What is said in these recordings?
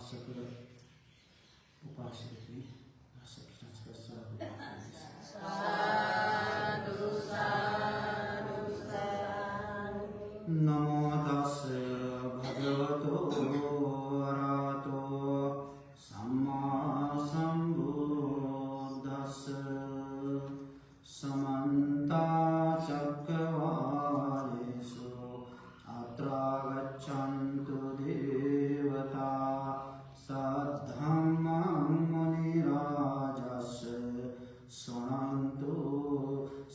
उपासक उपासिका नमो तस् भगवतो अरहतो सम्मा सम्बुद्धस्स समन्ता चक्रवालेषु अत्र गच्छन्तु देवता सद्धम्मं मुनिराजस्य शृण्वन्तु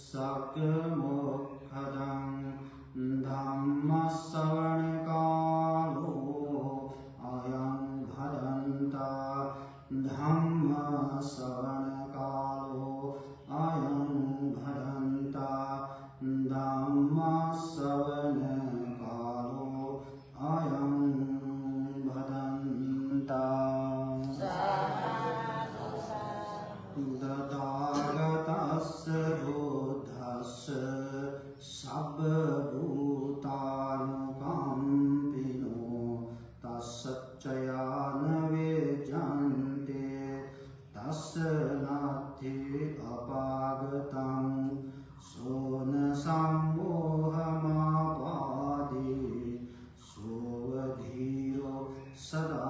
सक्यमोक्षदं धम्मश्रवणकालो अयं भदन्ता धम्मश्रवणकालो अयं भदन्ता धम्मश्रवणकालो अयं भदन्ता तथागतस्य बुद्धस्य सर्वभूतानुकम्पिनो तस्सच्चया न विजन्ते तस्य नास्ति अपागतं सो न सम्मोहमापादि सोऽधीरो सदा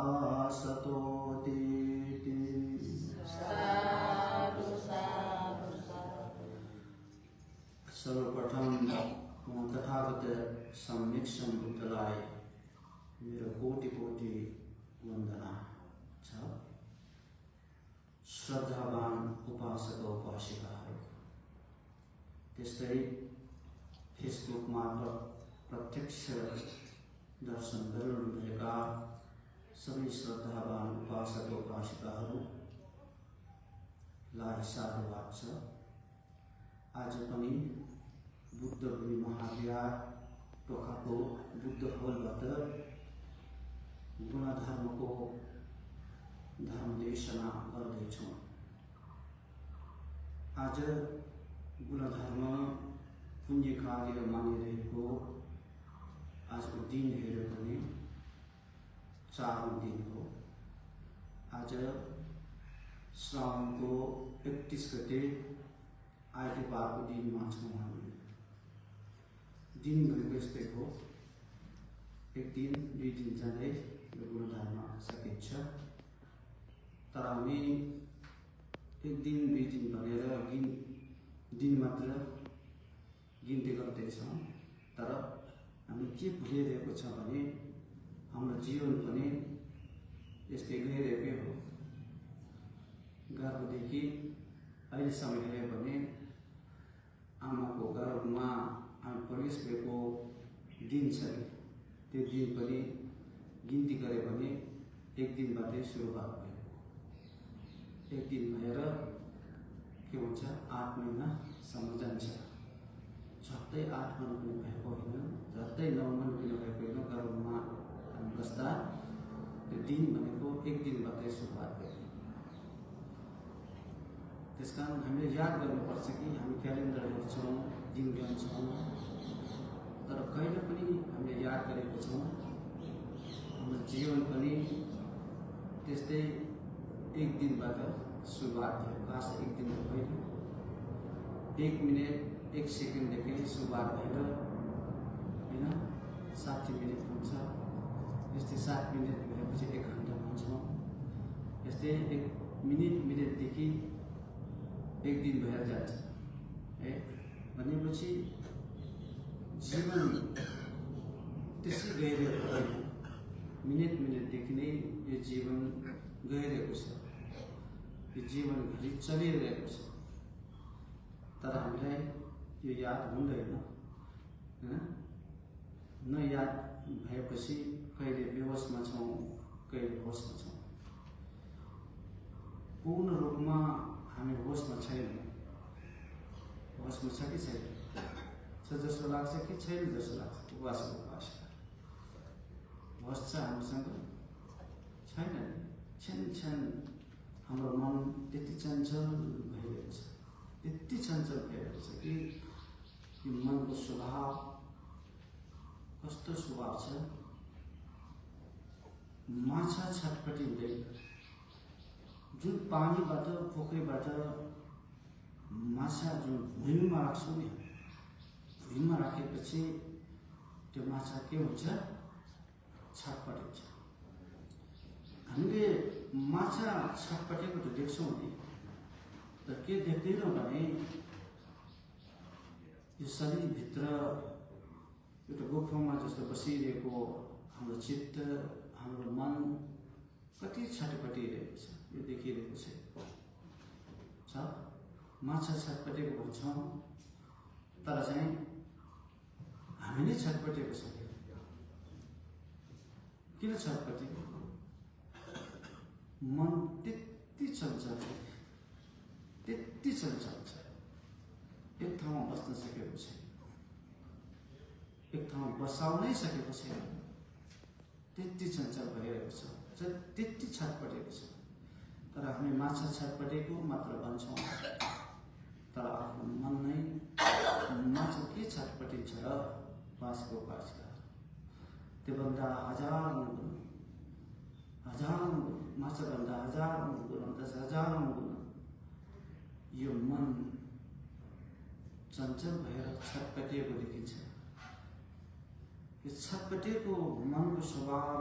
सतोति। सर्वप्रथम तथागत सम्यक सम्बुद्धलाई मेरो कोटि कोटि वन्दना छ। श्रद्धावान उपासक उपासिकाहरू, त्यस्तै फेसबुक मार्फत प्रत्यक्ष दर्शन गरिरहनुभएका सबै श्रद्धावान उपासक उपासिकाहरूलाई साधुवाद छ। आज पनि बुद्ध भूमि महाविहार टोखाको बुद्ध हलबाट गुणधर्मको धर्मदेशना गर्दैछौँ। आज गुणधर्म पुण्य कार्य मानिरहेको आजको दिन हेऱ्यो भने 4औं दिन हो। आज श्रावणको 31 गते आइतबारको दिनमा छौँ हामी। दिन भनेको यस्तै हो, एक दिन दुई दिन जाँदै यो गुणधर्म सकिन्छ। तर हामी एक दिन दुई दिन भनेर दिन मात्र गिन्ती गर्दैछौँ। तर हामी के भुलिरहेको छ भने हाम्रो जीवन पनि यस्तै गइरहेकै हो। गर्भदेखि अहिलेसम्म हेऱ्यो भने आमाको गर्भमा हामी प्रवेश भएको दिन छ, त्यो दिन पनि गिन्ती गऱ्यो भने एक दिनबाटै सुरुवात भयो। एक दिन भएर के हुन्छ 8 महिनासम्म जान्छ। झट्टै 8 महिना पनि भएको होइन, झट्टै 9 महिना पनि भएको होइन। गर्भमा हामी बस्दा त्यो दिन भनेको एक दिनबाटै सुरुवात भयो। त्यसकारण हामीले याद गर्नुपर्छ कि हामी क्यालेन्डर हेर्छौँ, दिन गन्छौँ, तर कहिले पनि हामीले याद गरेको छौँ हाम्रो जीवन पनि त्यस्तै एक दिनबाट सुरुवात भयो। खास एक दिन होइन, 1 मिनट 1 सेकेन्डदेखि सुरुवात भएर होइन 60 मिनट हुन्छ। यस्तै 7 मिनट भएपछि 1 घन्टा भन्छौँ। यस्तै 1 मिनटदेखि एक दिन भएर जान्छ है। भनेपछि जीवन त्यसै गइरहेको होइन, मिनटदेखि नै यो जीवन गइरहेको छ। यो जीवन घरि चलिरहेको छ, तर हामीलाई यो याद हुँदैन होइन। न याद भएपछि कहिले बेहोसमा छौँ, कहिले होसमा छौँ। पूर्ण रूपमा हामी होसमा छैनौँ। होसमा छ कि छैन? छ जस्तो लाग्छ कि छैन जस्तो लाग्छ? उपासक उपासिका होस छ हामीसँग? छैन। क्षण हाम्रो मन त्यति चञ्चल भइरहेको छ, त्यति चञ्चल भइरहेको छ कि यो मनको स्वभाव कस्तो स्वभाव छ। माछा छटपटी हुँदैन। जुन पानीबाट पोखरीबाट माछा जुन भुइँमा राख्छौँ नि, भुइँमा राखेपछि त्यो माछा के हुन्छ, छटपटिन्छ। हामीले माछा छटपटेको त देख्छौँ नि, तर के देख्दैनौँ भने यो शरीरभित्र एउटा गुफामा जस्तो बसिरहेको हाम्रो चित्त, हाम्रो मन कति छटपटिरहेको छ, यो देखिरहेको छ। माछा छटपटेको भन्छौँ, तर चाहिँ हामी नै छटपटेको छ। किन छटपटेको? मन त्यति चञ्चल छ, त्यति चञ्चल छ, एक ठाउँमा बस्न सकेको छैन, एक ठाउँमा बसाउनै सकेको छैन, त्यति चञ्चल भइरहेको छ, त्यति छटपटेको छ। तर हामी माछा छटपटेको मात्र भन्छौँ, तर आफ्नो मन नै माछा के छटपटिन्छ र बाँसको बाँसका त्योभन्दा हजारौँ गुण, माछाभन्दा हजारौँ गुण, 10,000औं गुण यो मन चञ्चल भएर छटपटिएको देखिन्छ। यो छटपटिएको मनको स्वभाव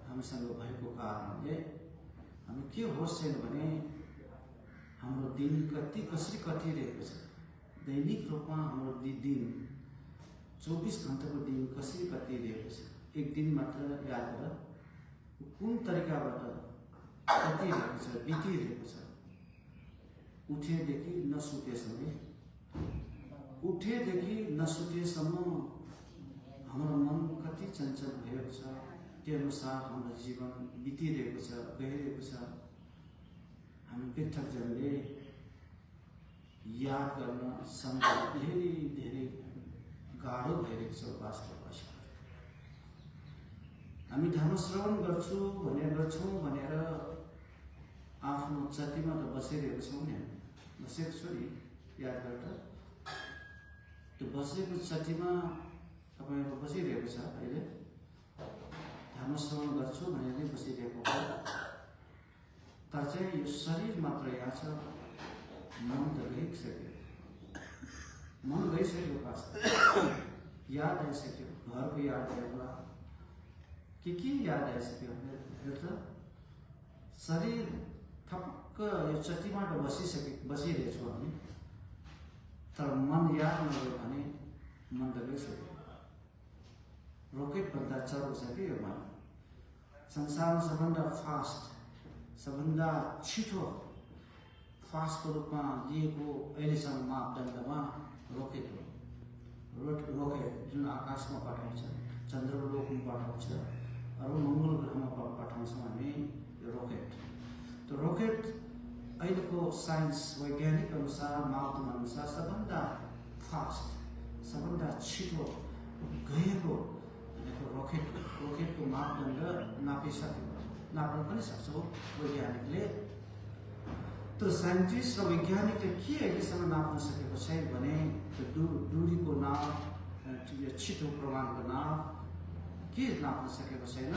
हामीसँग भएको कारणले हामी के होस् छैन भने हाम्रो दिन कसरी कटिरहेको छ, दैनिक रूपमा हाम्रो दिन 24 घण्टाको दिन कसरी कटिरहेको छ। एक दिन मात्र याद गर कुन तरिकाबाट कटिरहेको छ, बितिरहेको छ। उठेदेखि नसुतेसम्म हाम्रो मन कति चञ्चल भएको छ, त्यो अनुसार हाम्रो जीवन बितिरहेको छ, गइरहेको छ। हामी पृथकजनले याद गर्न सम्भव धेरै गाह्रो भइरहेको छ। वास्तव हामी धर्मश्रवण गर्छौँ भनेर आफ्नो चतीमा त बसिरहेको छौँ नि, बसेको छु नि, याद गरेर त्यो बसेको चतीमा तपाईँको बसिरहेको छ। अहिले धर्मश्रवण गर्छु भनेर नै बसिरहेको हो, तर चाहिँ यो शरीर मात्र यहाँ छ, मन त गइसक्यो पास, याद आइसक्यो, घरको याद आयो होला, के याद आइसक्यो हेर्छ। शरीर ठक्क यो चतीबाट बसिरहेछौँ हामी, तर मन याद नगयो भने मन त गइसक्यो। रकेटभन्दा चर्को छ कि यो मन। संसारमा सबभन्दा फास्ट, सबभन्दा छिटो फास्टको रूपमा दिएको अहिलेसम्म मापदण्डमा रोकेट हो। रोकेट जुन आकाशमा पठाउँछ, चन्द्रलोकमा पठाउँछ, अरू मङ्गल ग्रहमा पठाउँछौँ हामी यो रोकेट। त्यो रोकेट अहिलेको साइन्स वैज्ञानिक अनुसार, मापदण्ड अनुसार सबभन्दा फास्ट, सबभन्दा छिटो गएको भनेको रोकेटको मापदण्ड नाप्न पनि सक्छौँ वैज्ञानिकले। तर साइन्टिस्ट र वैज्ञानिकले के अहिलेसम्म नाप्न सकेको छैन भने त्यो दूरीको नाप, यो छिटो प्रमाणको नाप के नाप्न सकेको छैन।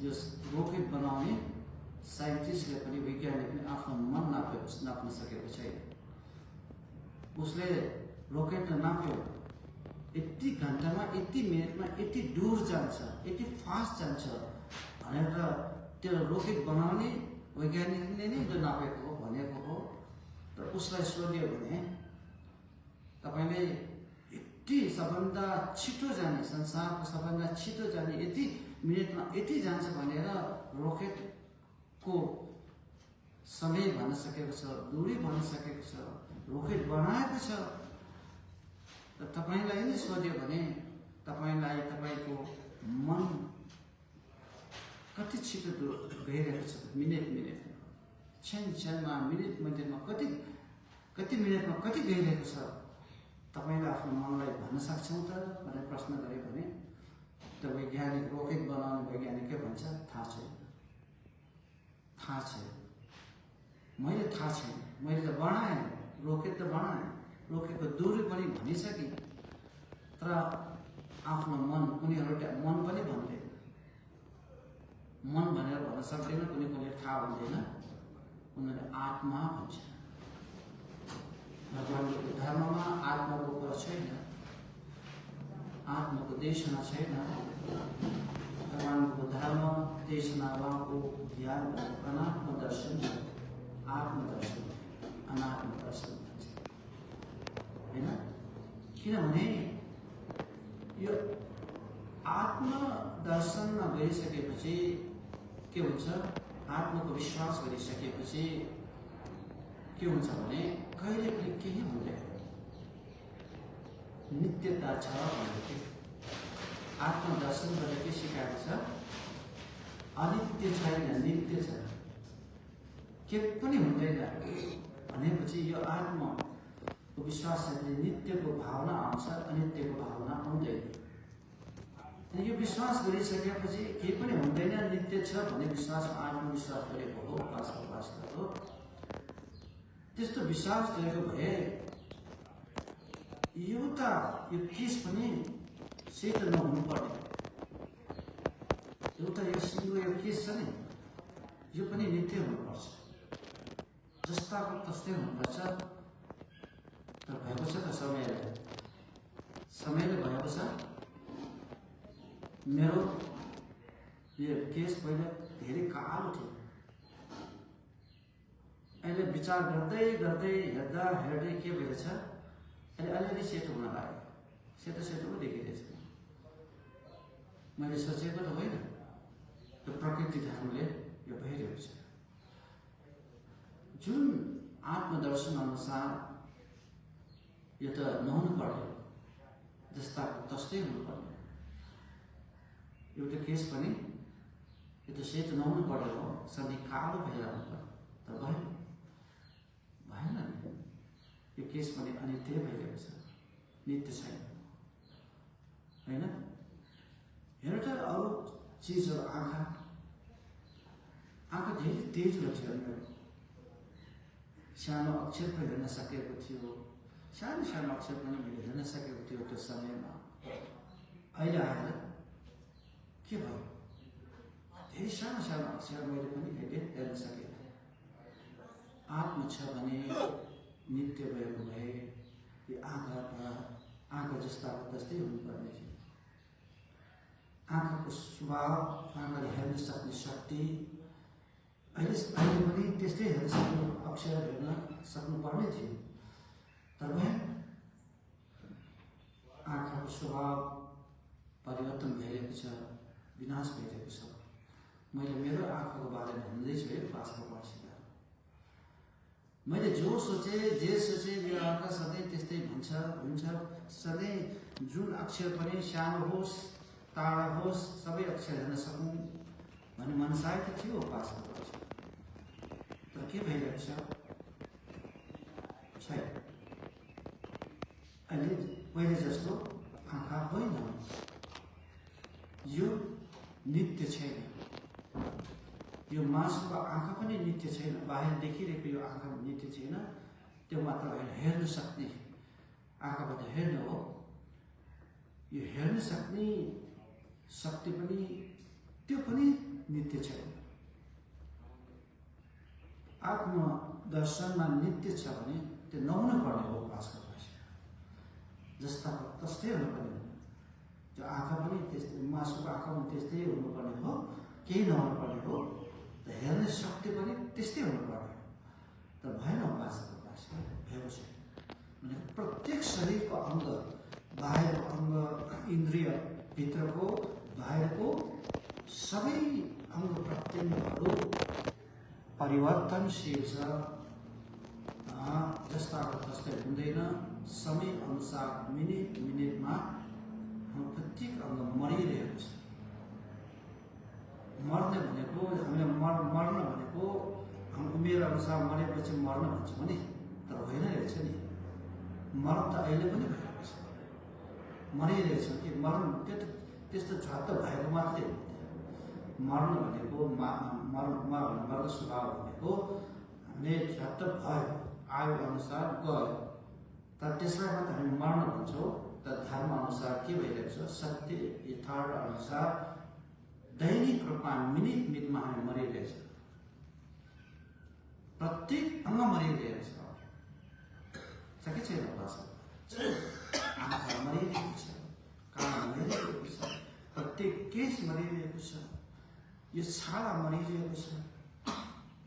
यो रोकेट बनाउने साइन्टिस्टले पनि, वैज्ञानिकले आफ्नो मन नाप्न सकेको छैन। उसले रोकेट नाप्यो, यति घन्टामा, यति मिनटमा यति दूर जान्छ, यति फास्ट जान्छ भनेर त्यो रोकेट बनाउने वैज्ञानिकले नै जो नापेको हो भनेको हो। तर उसलाई सोध्यो भने तपाईँले यति सबभन्दा छिटो जाने, संसारको सबभन्दा छिटो जाने, यति मिनटमा यति जान्छ भनेर रोकेटको समय भन्न सकेको छ, दूरी भन्न सकेको छ, रोकेट बनाएको छ। र तपाईँलाई नै सोध्यो भने तपाईँको मन कति छिटो गइरहेको छ, मिनटमा, क्षणमा, मिनटमा कति मिनटमा कति गइरहेको छ। तपाईँले आफ्नो मनलाई भन्न सक्छौँ त भनेर प्रश्न गऱ्यो भने त वैज्ञानिक, रोकेट बनाउने वैज्ञानिक के भन्छ, थाहा छैन, मैले थाहा छैन, मैले त बनाएँ, रोकेट त बनाएँ, रोकेटको दूरी पनि भनिसकेँ, तर आफ्नो मन, उनीहरूले मन पनि भन्दैन। मन भनेर भन्न सक्दैन, कुनै थाहा हुँदैन, उनीहरूले आत्मा भन्छ। भगवानको धर्ममा आत्माको कुरा छैन, आत्माको देशना छैन। भगवानको धर्म देशना उहाँको ज्ञान अनात्म दर्शन, आत्मदर्शन, अनात्म दर्शन भन्छ हैन। किनभने यो आत्म दर्शनमा गइसकेपछि के हुन्छ, आत्माको विश्वास गरिसकेपछि के हुन्छ भने कहिले पनि केही हुँदैन, नित्यता छ भनेको। आत्मदर्शन गरेर के सिकाएको छ, अनित्य छैन, नित्य छ, के पनि हुँदैन भनेपछि यो आत्माको विश्वासले नित्यको भावना आउँछ, अनित्यको भावना आउँदैन। यो विश्वास गरिसकेपछि केही पनि हुँदैन, नित्य छ भन्ने विश्वासमा आत्मविश्वास गरेको हो, उपास हो। त्यस्तो विश्वास गरेको भए एउटा यो केस पनि सेटल नहुनु पर्ने, एउटा यो सिङ्गो यो केस छ नि, यो पनि नित्य हुनुपर्छ, जस्ताको तस्तै हुनुपर्छ। तर भएको छ त समयले भएको छ। मेरो यो केस पहिला धेरै कालो थियो, अहिले विचार गर्दै गर्दै हेर्दै के भएछ, अहिले अलिअलि सेतो हुन लाग्यो, सेतो पो देखिरहेछ। मैले सोचेको त होइन, त्यो प्रकृति धर्मले यो भइरहेको छ। जुन आत्मदर्शन अनुसार यो त नहुनु पर्ने, जस्ताको तस्तै हुनुपर्ने। एउटा केस पनि यो त सेतो नहुनु पर्ने हो, सधैँ कालो भएर आउनु तर भएन नि। यो केस पनि अनित्य भइरहेको छ, नित्य छैन होइन। हेर त अरू चिजहरू, आँखा धेरै तेज थियो मेरो, सानो अक्षर पनि हेर्न सकेको थियो, सानो अक्षर पनि मैले हेर्न सकेको थियो त्यो समयमा। अहिले आएर के भयो, धेरै सानो अक्षर मैले पनि हेर्न सकेँ। आत्मा छ भने नित्य भएको भए यो आँखा जस्ताको तस्तै हुनुपर्ने थियो। आँखाको स्वभाव, आँखाले हेर्न सक्ने शक्ति अहिले पनि त्यस्तै हेर्न सक्नु, अक्षर हेर्न सक्नुपर्ने थियो, तर भएन। आँखाको स्वभाव परिवर्तन भइरहेको छ, विनाश भइरहेको छ। मैले मेरो आँखाको बारेमा भन्दैछु है, पासको वार्षिक मैले जे सोचे मेरो आँखा सधैँ त्यस्तै हुन्छ। सधैँ जुन अक्षर पनि सानो होस् टाढा होस् सबै अक्षर हेर्न सकौँ भन्ने मनसाय त थियो पासको वार्षिक। तर के भइरहेको छ, अहिले पहिले जस्तो आँखा होइन, यो नित्य छैन। यो मासुको आँखा पनि नित्य छैन, बाहिर देखिरहेको यो आँखा नित्य छैन। त्यो मात्र होइन, हेर्न सक्ने आँखाबाट हेर्न हो, यो हेर्न सक्ने शक्ति पनि त्यो पनि नित्य छैन। आत्मदर्शनमा नित्य छ भने त्यो नहुनु पर्ने हो। पासको जस्ताको तस्तै हुनुपर्ने, त्यो आँखा पनि त्यस्तै, मासुको आँखा पनि त्यस्तै हुनुपर्ने हो, केही नहुनु पर्ने हो। हेर्ने शक्ति पनि त्यस्तै हुनुपर्ने, तर भएन। पासको भएको छैन भने प्रत्येक शरीरको अङ्ग, बाहिरको अङ्ग, इन्द्रिय भित्रको बाहिरको सबै अङ्ग प्रत्यङ्गहरू परिवर्तनशील छ, जस्ताको तस्तै हुँदैन। समय अनुसार मिनेटमा प्रत्येक अङ्ग मरिरहेको छ। मर्ने भनेको हामीले मर्न भनेको हाम्रो उमेर अनुसार मरेपछि मर्न भन्छौँ नि, तर होइन रहेछ नि। मरण त अहिले पनि भइरहेको छ, मरिरहेछ कि मरण त्यस्तो झट्ट भएको मात्रै हो। मर्न भनेको मर्न स्वभाव भनेको हामीले झट्ट भयो, आयु अनुसार गयो, तर त्यसलाई मात्र हामी मर्न भन्छौँ। तर धर्म अनुसार के भइरहेको छ, सत्य यथार्थ अनुसार दैनिक रूपमा मिनिट मिनिटमा हामी मरिरहेछ। प्रत्येक अङ्ग मरिरहेको छ कि छैन? आँखा मरिरहेको छ, कान मरिरहेको छ, प्रत्येक केस मरिरहेको छ, यो छाला मरिरहेको छ,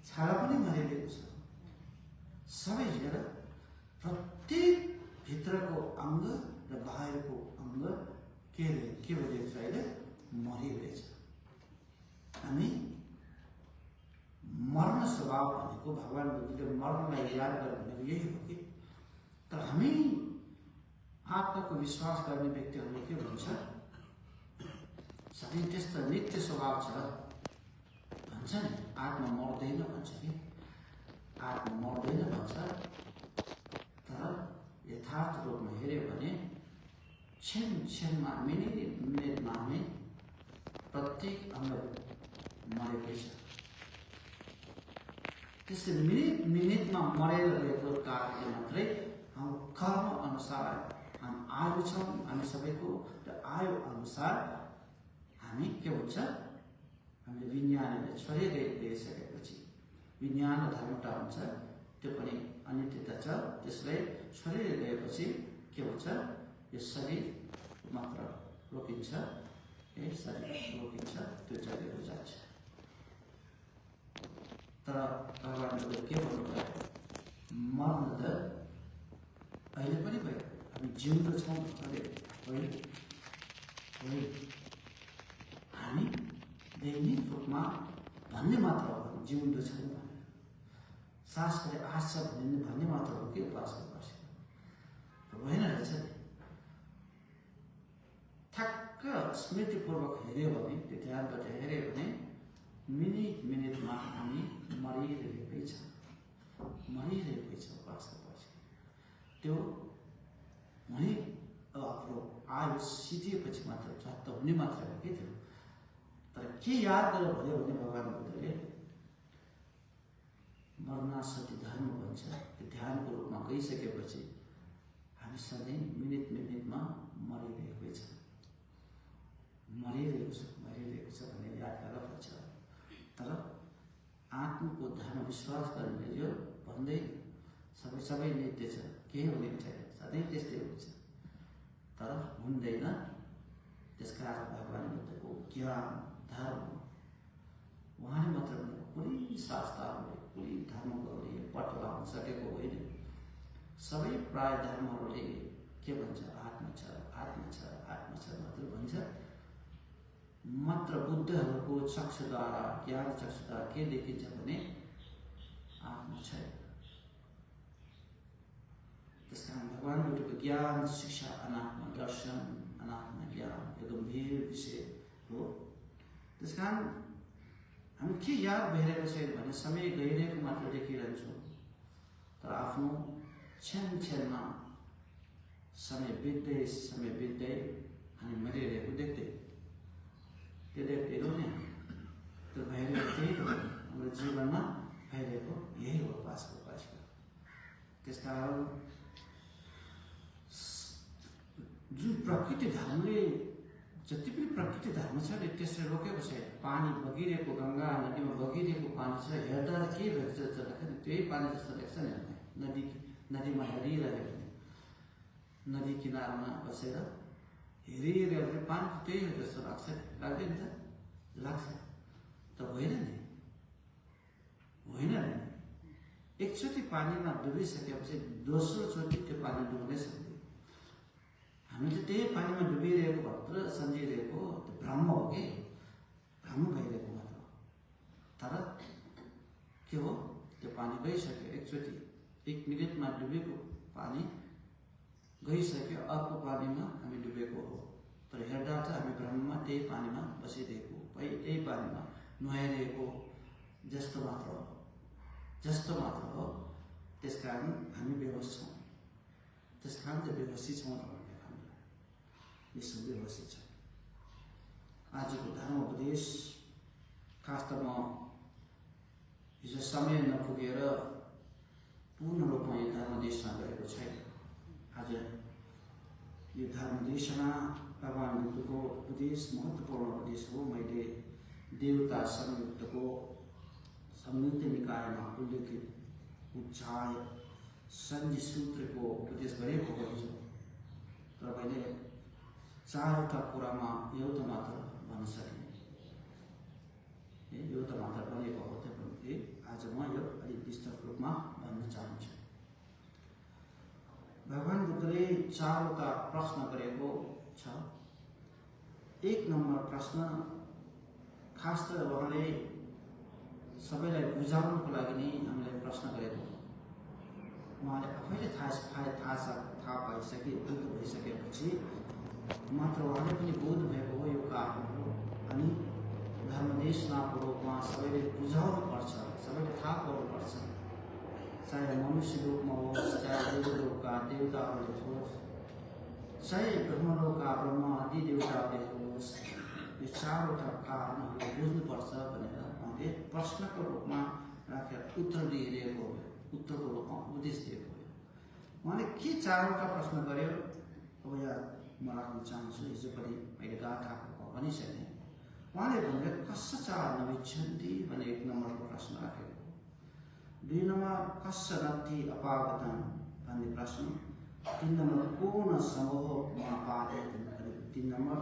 छाला पनि मरिरहेको छ। सबै हेर प्रत्येक भित्रको अङ्ग र बाहिरको अङ्ग के भइरहेको छ? अहिले मरिरहेछ। हामी मर्न स्वभाव भनेको भगवान बुद्धले मर्नलाई याद गरेर भनेको यही हो कि, तर हामी आत्माको विश्वास गर्ने व्यक्तिहरूले के भन्छ? सधैँ त्यस्तो नित्य स्वभाव छ भन्छ नि, आत्मा मर्दैन भन्छ कि, आत्मा मर्दैन भन्छ। तर यथार्थ रूपमा हेऱ्यो भने क्षण क्षणमा मिनिट मिनिटमा हामी प्रत्येक अङ्ग मरेकै छ। त्यसै मिनिट मिनिटमा मरेर गएको कारणले मात्रै हाम्रो कर्म अनुसार हामी आयु छौँ, हामी सबैको र आयु अनुसार हामी के हुन्छ? हामीले विज्ञानले छोडेर गइसकेपछि विज्ञान र धर्मता हुन्छ, त्यो पनि अनित्यता छ। त्यसलाई छोडेर गएपछि के हुन्छ? यो शरीर मात्र रोकिन्छ, शरीर रोकिन्छ, त्यो जगेर जान्छ। तर भगवान्ले के भन्नुभयो? मर्न त अहिले पनि भयो, हामी जिउँदो छौँ होइन? हामी दैनिक रूपमा भन्ने मात्र हो जिउँदो छौँ भनेर, सास गरे आश छ भन्ने मात्र हो कि उपासना बसेको होइन रहेछ नि। ठ्याक्क स्मृतिपूर्वक हेऱ्यो भने, त्यो ध्यानबाट हेऱ्यो भने मिनिट मिनिटमा हामी मरिरहेकै छ उपासना बसेको। त्यो हुने आफ्नो आयु सिद्धिएपछि मात्र प्राप्त हुने मात्र हो कि त्यो। तर के याद गरेर भन्यो भने भगवान बुद्धले मरणासति धर्म भन्छ, त्यो ध्यानको रूपमा गइसकेपछि हामी सधैँ मिनिट मिनिटमा मरिरहेकै छ भन्ने याद गरेर भन्छ। तर आत्माको धर्म विश्वास गर्ने जो भन्दै सबै नित्य छ, केही हुने छैन, सधैँ त्यस्तै हुन्छ, तर हुँदैन। त्यसकारण भगवान बुद्धको ज्ञान धर्म उहाँले मात्र पुरै शास्त्रहरूले पुरै धर्महरूले पटलाउन सकेको होइन। सबै प्राय धर्महरूले के भन्छ? आत्मा छ मात्र भन्छ। मात्र बुद्धहरूको चक्षुद्वारा, ज्ञान चक्षुद्वारा के देखिन्छ भने आत्मा छ। त्यसकारण भगवान बुद्धको ज्ञान शिक्षा अनात्मा दर्शन, अनात्मा ज्ञान यो गम्भीर विषय हो। त्यसकारण हामी के याद भइरहेको छ भने समय गइरहेको मात्र देखिरहन्छौँ, तर आफ्नो क्षण क्षणमा समय बित्दै हामी मरिरहेको देख्दै त्यो देख्दैनौँ नि। त्यो भइरहेको त्यही हो हाम्रो जीवनमा भइरहेको, यही हो उपासना। त्यसकारण जुन प्रकृति धर्मले जति पनि प्रकृति धर्म छ नि त्यसले रोकेको छैन। पानी बगिरहेको, गङ्गा नदीमा बगिरहेको पानी छ, हेर्दा के भेट्छ भन्दाखेरि त्यही पानी जस्तो देख्छ नि। नदीमा हेरिरह्यो भने, नदी किनारमा बसेर हेरिरह्यो भने पानी त्यही हो जस्तो लाग्छ, लाग्दैन त? लाग्छ त होइन नि। एकचोटि पानीमा डुबिसकेपछि दोस्रो चोटि त्यो पानी डुब्नै सक्दैन। हामी त त्यही पानीमा डुबिरहेको भत्र सम्झिरहेको त्यो भ्रम हो कि, भ्रम भइरहेको मात्र हो। तर के हो? त्यो पानी गइसक्यो, एकचोटि 1 मिनटमा डुबेको पानी गइसक्यो, अर्को पानीमा हामी डुबेको हो। तर हेर्दा त हामी भ्रममा त्यही पानीमा बसिरहेको, त्यही पानीमा नुहाइरहेको जस्तो मात्र हो। त्यसकारण हामी बेहोस छौँ। त्यसकारण त बेहोसी छौँ भने हामीलाई यसो बेहोसी छ। आजको धर्म उपदेश खास त म हिजो समय नपुगेर पूर्ण रूपमा यो धर्म देशमा गरेको छैन। आज यो धर्म देशमा भगवान बुद्धको उपदेश महत्त्वपूर्ण उपदेश हो। मैले देवता संयुक्त निकायमा उल्लेखित उज्जाय सन्धि सूत्रको उपदेश गरेको भनिन्छ। तर मैले 4वटा कुरामा एउटा मात्र भन्न सकिने, एउटा मात्र भनेको हो। पनि आज म यो अलिक विस्तृत रूपमा भन्न चाहन्छु। भगवान बुद्धले 4वटा प्रश्न गरेको छ। 1 नम्बर प्रश्न खास त उहाँले सबैलाई बुझाउनको लागि नै हामीलाई प्रश्न गरेको। उहाँले आफैले थाहा पाइसके, बुद्ध भइसकेपछि मात्र उहाँले पनि बोध भएको हो यो कारण हो। अनि धर्मदेशनाको रूपमा सबैले बुझाउनु पर्छ, सबैले थाहा पाउनुपर्छ। चाहे मनुष्य रूपमा होस्, चाहे देवलोकका देवताहरूले होस्, चाहे ब्रह्मलोकका ब्रह्म आदि देवताहरूले होस्, यो 4वटा कारणहरू बुझ्नुपर्छ भनेर उहाँले प्रश्नको रूपमा राखेर उत्तर दिइरहेको हो, उत्तरको रूपमा उपदेश दिएको हो। उहाँले के 4वटा प्रश्न गर्यो अब यहाँ म राख्न चाहन्छु। हिजो पनि मैले गाथाको भनिसकेँ। उहाँले भन्यो कस्या नविच्छन्ति भने 1 नम्बरको प्रश्न राखेको। 2 नम्बर कस्य नत्थि अपागतम् भन्ने प्रश्न। 3 नम्बर को न समूहमा पाए भने 3 नम्बर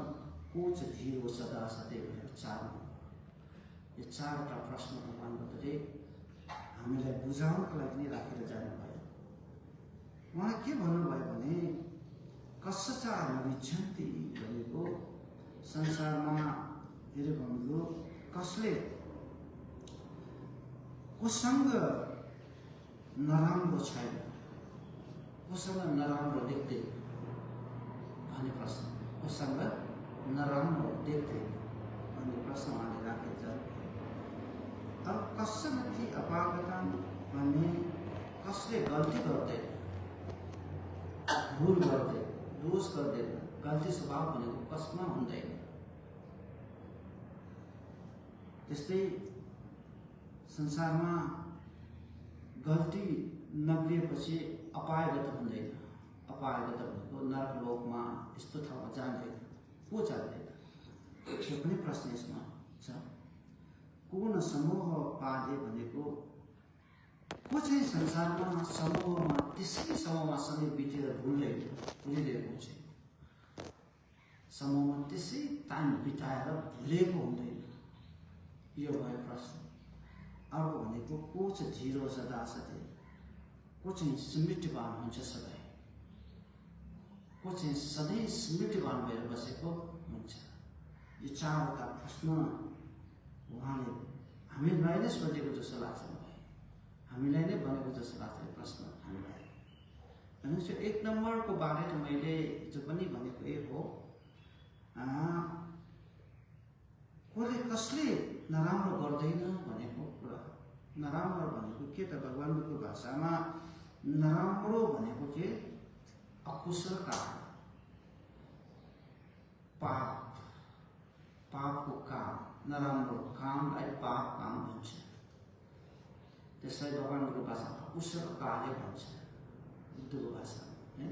को चाहिँ धीरो सदा सधैँ भनेर 4 नम्बर। यो 4वटा प्रश्न भगवान बुद्धले हामीलाई बुझाउनको लागि नै राखेर जानुभयो। उहाँ के भन्नुभयो भने कस्या नविच्छन्ति भनेको संसारमा हेरे भनेको कसले कोसँग नराम्रो छैन, कोसँग नराम्रो देख्दै भन्ने प्रश्न। कोसँग नराम्रो देख्दै भन्ने प्रश्न उहाँले राखेर जानुभयो। अब कस्य नत्थि अपागतम् भन्ने कसले गल्ती गर्दैन, भूल गर्दैन, दोष गर्दैन। गल्ती स्वभाव भनेको कसमा हुँदैन। त्यस्तै संसारमा गल्ती नगरेपछि अपायगत हुँदैन। अपायगत भनेको नरकलोकमा यस्तो ठाउँमा जाँदैन, को जाँदैन। त्यो पनि प्रश्न यसमा छ। को न समूह पाले भनेको को चाहिँ संसारमा समूहमा त्यसै समूहमा समय बितेर भुलिरहेको छ। समूहमा त्यसै टाइम बिताएर भुलेको हुँदैन। यो भयो प्रश्न। अर्को भनेको को चाहिँ धीरो सदा सधैँ, को चाहिँ स्मृतिवान हुन्छ सधैँ, को चाहिँ सधैँ स्मृतिवान भएर बसेको हुन्छ। यो 4वटा प्रश्न उहाँले हामीलाई नै सोधेको जस्तो लाग्छ, हामीलाई नै भनेको जस्तो लाग्छ यो प्रश्न हामीलाई। भनेपछि 1 नम्बरको बारे त मैले जो पनि भनेको एक हो, कसले कसले नराम्रो गर्दैन भनेको कुरा। नराम्रो भनेको के त भगवानको भाषामा नराम्रो भनेको के अकुशल काम, पाप, पापको काम, नराम्रो कामलाई पाप काम भन्छ। त्यसलाई भगवानको भाषा अकुशल कार्य भन्छ, बुद्धको भाषा है।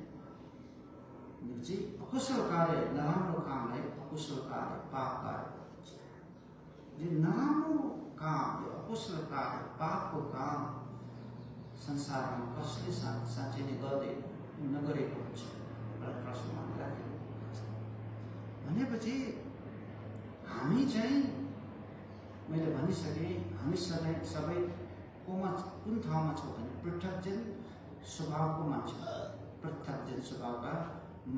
अकुशल कार्य, नराम्रो कामलाई अकुशल कार्य, पाप कार्य भन्छ। यो नराम्रो काम, यो अकुशल कार्य, पापको काम संसारमा कसले साँच्चै नै गर्दैन, नगरेको हुन्छ र प्रश्नमा राखेको भनेपछि हामी चाहिँ मैले भनिसकेँ, हामी सबै कुन ठाउँमा छौँ भने पृथकजन स्वभावको मान्छे, पृथकजन स्वभावका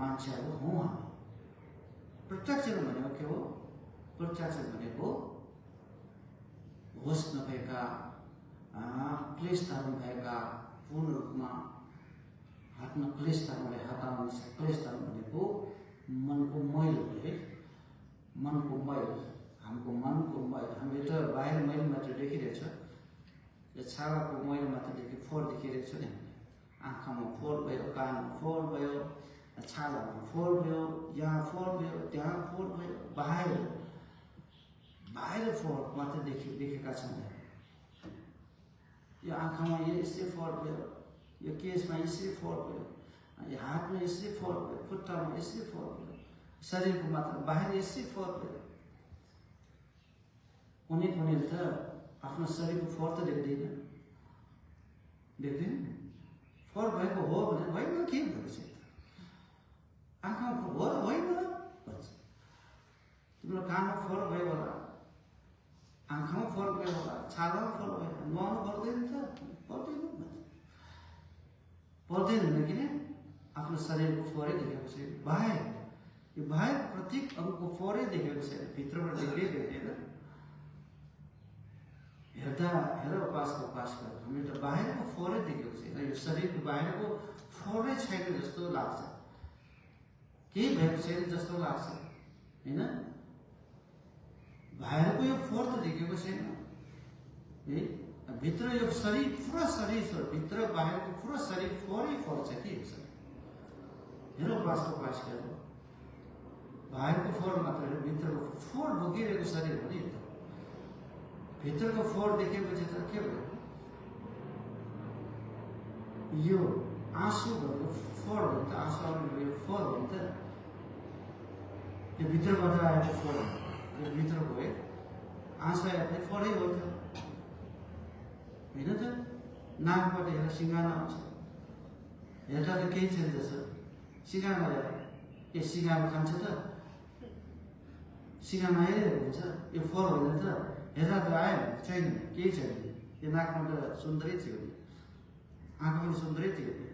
मान्छेहरू हौँ हामी। पृथकजन भनेको के हो? पृथकजन भनेको होस नभएका, क्लेश धर्म भएका, पूर्ण रूपमा हट्न क्लेश धर्मलाई हटाउने। क्लेश धर्म भनेको मनको मैल हो है, मनको मैल, हाम्रो मनको मैल। हामीले त बाहिर मैल मात्र देखिरहेछ, यो छालाको मैल मात्र फोहोर देखिरहेको छ नि। आँखामा फोहोर भयो, कानमा फोहोर भयो, छालामा फोहोर भयो, यहाँ फोहोर भयो, त्यहाँ फोहोर भयो, बाहिर फोहोर मात्र देखेका छौँ। यो आँखामा यसरी फोहोर भयो, यो केसमा यसरी फोहोर भयो, यो हातमा यसरी फोहोर भयो, खुट्टामा यसरी फोहोर भयो, शरीरको मात्र बाहिर यसरी फोहोर भयो। उनीहरूले त आफ्नो शरीरको फोहोर त देख्दैन, फोहोर भएको हो भने होइन के भनेपछि आँखामा हो र होइन भन्छ। तिम्रो कानमा फोहोर भयो होला, आँखामा फोहोर भयो होला, छालामा फोहोर भयो, नुहाउनु पर्दैन त पर्दैन भन्छ। पर्दैन किन आफ्नो शरीरको फोहोरै देखेको छैन, बाहिर यो बाहिर प्रत्येक अङ्गको फोहोरै देखेको छैन, भित्रबाट देख्दैन। हेर्दा हेर उपास गर, हामीले त बाहिरको फोहोरै देखेको छैन, यो शरीरको बाहिरको फोहोरै छैन जस्तो लाग्छ, केही भएको छैन जस्तो लाग्छ होइन। बाहिरको यो फोहोर त देखेको छैन है, भित्र यो शरीर पुरा शरीर भित्र बाहिरको पुरा शरीर फोहोरै फोहोर छ के छ। हेर उपास गर, बाहिरको फोहोर मात्र होइन, भित्रको फोहोर बोकिरहेको शरीर हो नि त। भित्रको फोहोर देखेपछि त के भयो, यो आँसु भनेको फोहोर हो नि त, आँसु आउने यो फोहोर हो नि त, यो भित्रबाट आएको फोहोर, यो भित्रको है आँसु आएको फोहोरै हो त होइन त। नाकबाट हेर सिँगाना आउँछ, हेर्दा त केही छैन जस्तो, सिँगाना हेर के सिँगाना खान्छ त, सिँगाना आइरहेको हुन्छ, यो फोहोर होइन त। हेर्दा त आयो छैन, केही छैन, यो नाकमा त सुन्दरै थियो नि, आँखा पनि सुन्दरै थियो नि,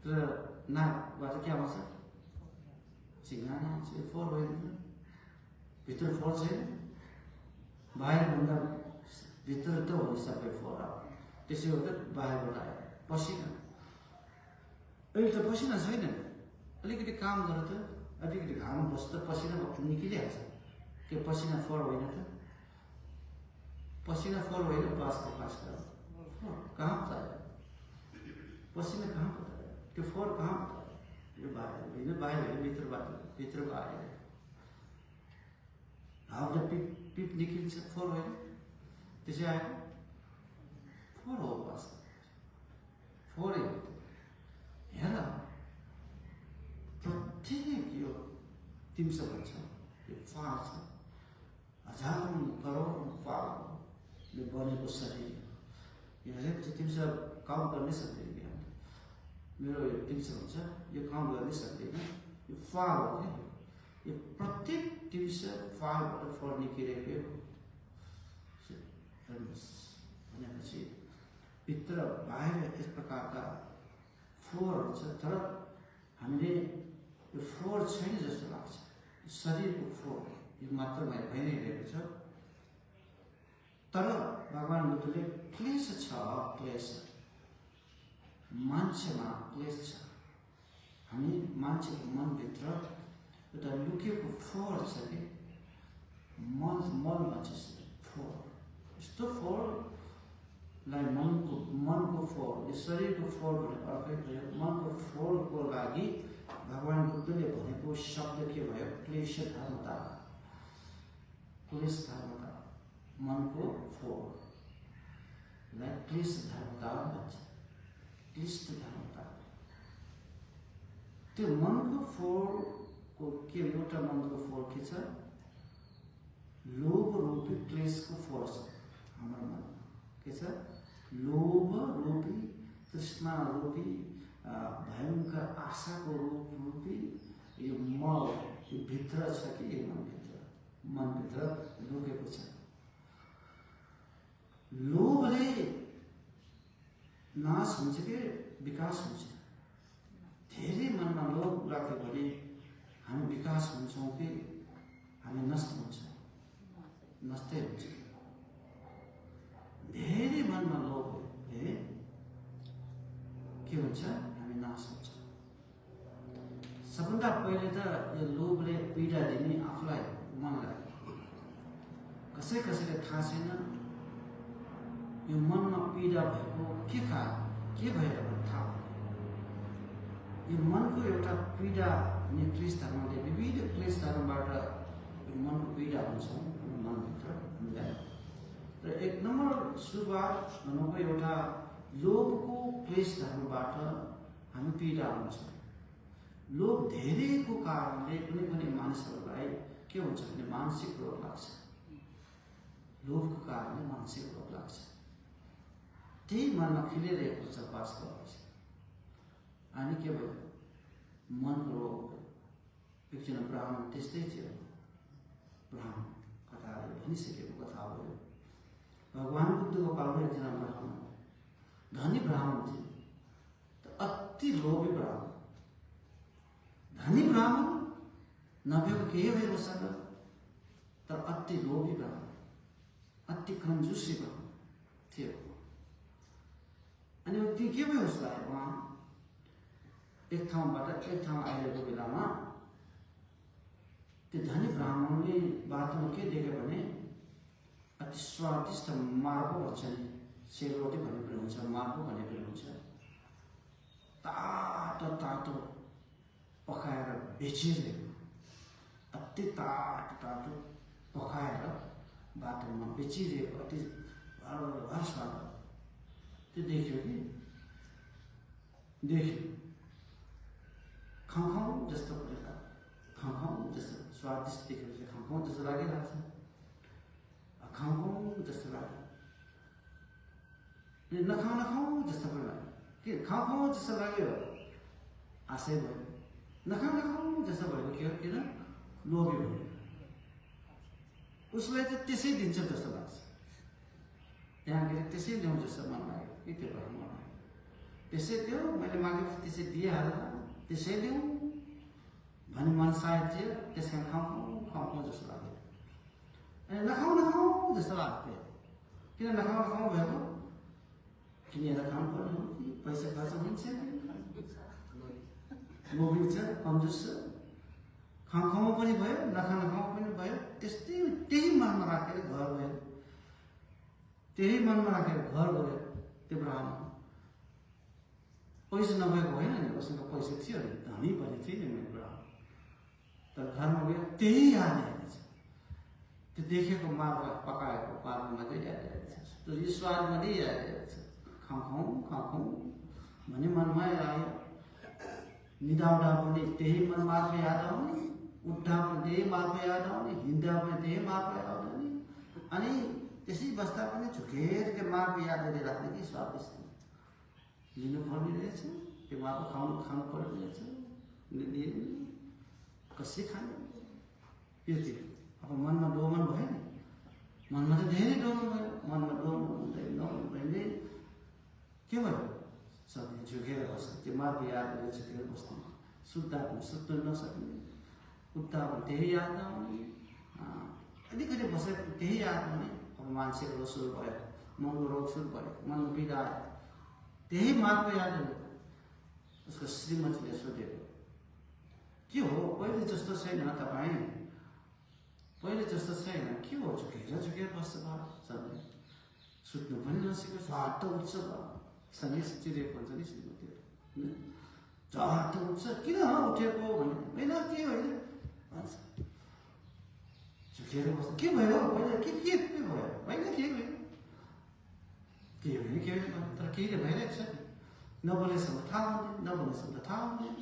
तर नाकबाट के आउँछ सिँगाना आउँछ, यो फोहोर होइन त। भित्र फोहोर छैन, बाहिरभन्दा भित्र त हो नि सबै फोहोर। त्यसै हो त बाहिरबाट आयो पसिना, अहिले त पसिना छैन, अलिकति काम गर त, अलिकति घाम बस्छ त पसिना निक्लिहाल्छ, के पसिना फोहोर होइन त। पसिना फोहोर होइन, उपास गर, कहाँ पता पसिना कहाँ पता, त्यो फोहोर कहाँ पता, यो बाहिर होइन, बाहिर होइन, भित्रको आएर हाउले पिप निक्लिन्छ, फोहोर होइन, त्यसै आएको फोहोर हो, उपास फोहोरै हो। हेर प्रत्येक यो तिमीसँग भन्छ यो फाल छ, हजारौँ करोडौँ फालले बनेको शरीर, यो हेरेपछि तिमीसँग काम गर्नै सक्दैन, मेरो यो तिमीसँग हुन्छ यो काम गर्नै सक्दैन, यो फाल हो क्या, यो प्रत्येक तिमीसँग फालबाट फोहोर निक्लिरहेको भनेपछि भित्र बाहिर यस प्रकारका फोहोरहरू छ, तर हामीले यो फोहोर छैन जस्तो लाग्छ, शरीरको फोहोर यो मात्र भइ नै रहेको छ। तर भगवान बुद्धले क्लेश छ, क्लेश मान्छेमा क्लेश छ, हामी मान्छेको मनभित्र एउटा लुकेको फोहोर छ कि मन भन्छ फोहोर, यस्तो फोहोरलाई मनको फोहोर, यो शरीरको फोहोर भने अर्कै भयो, मनको फोहोरको लागि भगवान बुद्धले भनेको शब्द के भयो, क्लेश धर्मता, क्लेश धर्मता, मनको फोहोरलाई क्लेश धर्मता भन्छ, क्लिष्ट धर्मता। त्यो मनको फोहोरको के एउटा मनको फोहोर के छ, लोभ रूपी क्लेशको फोहोर छ हाम्रो मनमा, के छ, लोभ रूपी, तृष्णा रूपी, भयंकर आशाको रूपी यो मल यो भित्र छ कि यो मनभित्र लुकेको छ। लोभले नाश हुन्छ कि विकास हुन्छ, धेरै मनमा लोभ राख्यो भने हामी विकास हुन्छौँ कि हामी नष्ट हुन्छौँ, नष्टै हुन्छ। धेरै मनमा लोभ के हुन्छ, हामी नाश हुन्छ। सबभन्दा पहिले त यो लोभले पीडा दिने आफूलाई, मनलाई, कसैले थाहा छैन यो मनमा पीडा भएको के कारण, के भएर थाहा भयो। यो मनको एउटा पीडा अनि क्लेश धर्मले, विविध क्लेश धर्मबाट यो मनको पीडा हुन्छ मनभित्र हामीलाई। र एक नम्बर सुरुवात भनेको एउटा लोभको क्लेश धर्मबाट हामी पीडा हुन्छ। लोभ धेरैको कारणले कुनै मानिसहरूलाई के हुन्छ भने मानसिक रोग लाग्छ। लोभको कारणले मान्छेको लोभ लाग्छ। त्यही मनमा खिलिरहेको छ पास गरेपछि अनि के भयो मनको रोग। एकजना ब्राह्मण त्यस्तै थियो। ब्राह्मण कथाले भनिसकेको कथा हो। भगवान बुद्धको पालमा एकजना ब्राह्मण धनी ब्राह्मण थियो। अति लोभी ब्राह्मण। धनी ब्राह्मण नभएको केही भएको छैन तर अति लोभी ब्राह्मण, अति कंजूसी ब्राह्मण थियो। अनि त्यो के भयो उसलाई उहाँ एक ठाउँबाट एक ठाउँ आइरहेको बेलामा त्यो धनी ब्राह्मणले बाटोमा के देख्यो भने अति स्वादिष्ट मार्गो भन्छ नि, सेलरोटी भन्ने पनि हुन्छ, मार्गो भन्ने पनि हुन्छ, तातो तातो पकाएर बेचिरहेको, अति तातो तातो पकाएर बाटोमा बेचिरहेको अति भर स्वाद। त्यो देख्यो कि देख्यो खाउँ जस्तो परेको, खाउँ जस्तो स्वादिष्ट देखेपछि खाउँ जस्तो लागिरहेको छ, खाउँ जस्तो लाग्यो। नखाउँ जस्तो पनि लाग्यो कि खाउँ जस्तो लाग्यो, आशय भयो। नखाउँ जस्तो भएको के हो, किन लोभी भयो। उसलाई त त्यसै दिन्छ जस्तो लाग्छ, त्यहाँ गएर त्यसै ल्याउँ जस्तो मन लाग्यो कि त्यो भएर मन लाग्यो। त्यसै दियो, मैले मागेपछि त्यसै दिइहाल्दा त्यसै दिउँ भन्ने मन सायद थियो। त्यस कारण खाउँ जस्तो लाग्यो। अनि नखाउँ जस्तो लाग्थ्यो। किन नखाउँ भएको, किनेर खानु पर्ने हो कि पैसा खर्च हुन्छ, लोभी छ, कन्जुस छ। खाउँ पनि भयो, नखाउँ पनि भयो। त्यही मनमा राखेर घर गयो, त्यही मनमा राखेर घर गयो। त्यो ब्राह्मण पैसा नभएको होइन नि, उसँग पैसा थियो नि, धनी पनि थियो नि मेरो ब्राह्मण। तर घरमा गयो त्यही याद आइरहेको छ, त्यो देखेको मार्ग पकाएको पार्को मात्रै याद आइरहेको छ, त्यो स्वाद मात्रै याद आइरहेको छ। खाउँ भन्ने मनमा आयो। निदाउँदा पनि त्यही मन मार्ग याद आउने, उठ्दा पनि त्यही मार्ग याद आउने, हिँड्दा पनि त्यही मार्ग याद आउने। अनि त्यसै बस्दा पनि झुकेर त्यो मार्ग याद गरिराख्ने कि स्वादिष्ट लिनुपर्ने रहेछ, त्यो मार्ग खानु पर्ने रहेछ, कसरी खाने यो थियो। अब मनमा डोमन भयो नि, मनमा त धेरै डोमन भयो। मनमा डोमन हुँदै के भयो, सबै झुकेर बस्छ। त्यो मार्ग याद गरेर झुकेर बस्ने, सुत्दा पनि सुत्नु नसक्ने, उठ्दा पनि त्यही याद आउने, अलिकति बसेर त्यही याद आउने। अब मान्छेको रोग सुरु भयो, मनको रोग सुरु भयो, मनको पीडा आयो, त्यही मार्ग याद आयो। उसको श्रीमतीले सोधेको के हो, पहिले जस्तो छैन तपाईँ, पहिले जस्तो छैन, के हो झुकेर बस्छ भयो, सबै सुत्नु पनि नसकेको, झट्ट उठ्छ भयो। सँगै चिरेको हुन्छ नि श्रीमतीहरू, झट्ट उठ्छ, किन उठेको भने होइन के होइन भन्छ। झुकेर बस्छ, के भयो पहिला, के भयो होइन, के होइन तर केही त भइरहेको छ नि। नबोलेसम्म थाहा हुँदैन, नबोलेसम्म त थाहा हुँदैन।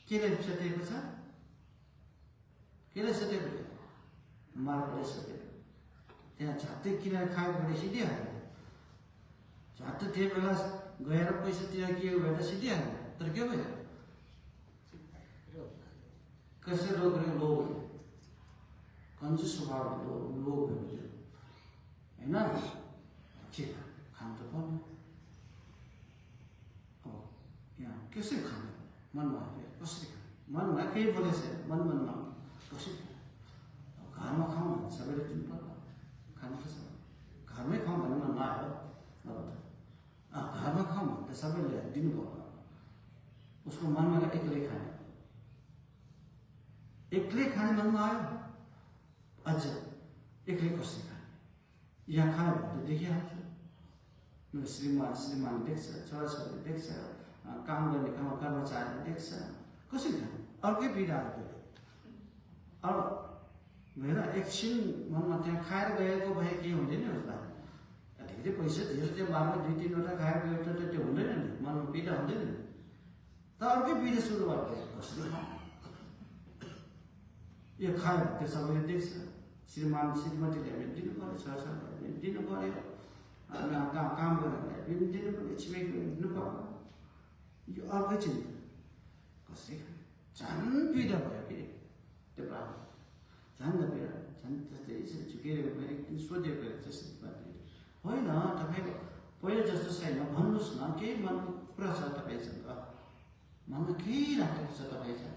केले सटेको छ, केले सटेको छ, मार्गले सटेको। त्यहाँ झट्टै किनेर खायो भने सिधिहाल्यो, झट्ट त्यो बेला गएर पैसा तिरेर के भएर सिधिहाल्यो। तर के भयो, कसै लोभ भयो, कन्जुस स्वभाव लोभ भयो होइन। के खानु त पर्ने, अब यहाँ कसरी खाने, मनमा कसरी खाने, मनमा केही बोलेछ, मनमा कसरी खाने। घरमा खाउँ भने सबैले दिनु पर्यो, खानु त छ, घरमै खाउँ भन्ने मनमा आयो। अब घरमा खाउँ भने त सबैले दिनु पर्यो। उसको मनमा एक्लै खाने मनमा आयो। अझ एक्लै कसरी खाने, यहाँ खायो भने त देखिहाल्छ। मेरो श्रीमान देख्छ, छोराछोरीले देख्छ, काम गर्ने कर्मचारीले देख्छ, कसरी खाने, अर्कै पीडा आयो। अब हेर एकछिन मनमा त्यहाँ खाएर गएको भए के हुँदैन उसलाई, अलिकति पैसा धेरै त्यो बारमा 2-3वटा खाएर गयो त त्यो हुँदैन नि, मनमा पीडा हुँदैन नि। त अर्कै पीडा सुरु भयो, कसरी खाऊ, यो खायो भने त्यो सबैले देख्छ, श्रीमान श्रीमतीले हामीले दिनु पर्यो, छोराछोरीलाई दिनु पर्यो, काम गर्नेलाई दिनु पर्यो, छिमेकीले दिनु पर्यो। यो अर्कै चिन्ता कसै झन् पीडा भयो कि त्यो बाबु झन् त पीडा झन् जस्तै यसरी झुकेर एकदिन सोधेको होइन तपाईँको पहिला जस्तो छैन, भन्नुहोस् न केही मनको कुरा छ तपाईँसँग, मनमा केही राखेको छ तपाईँसँग,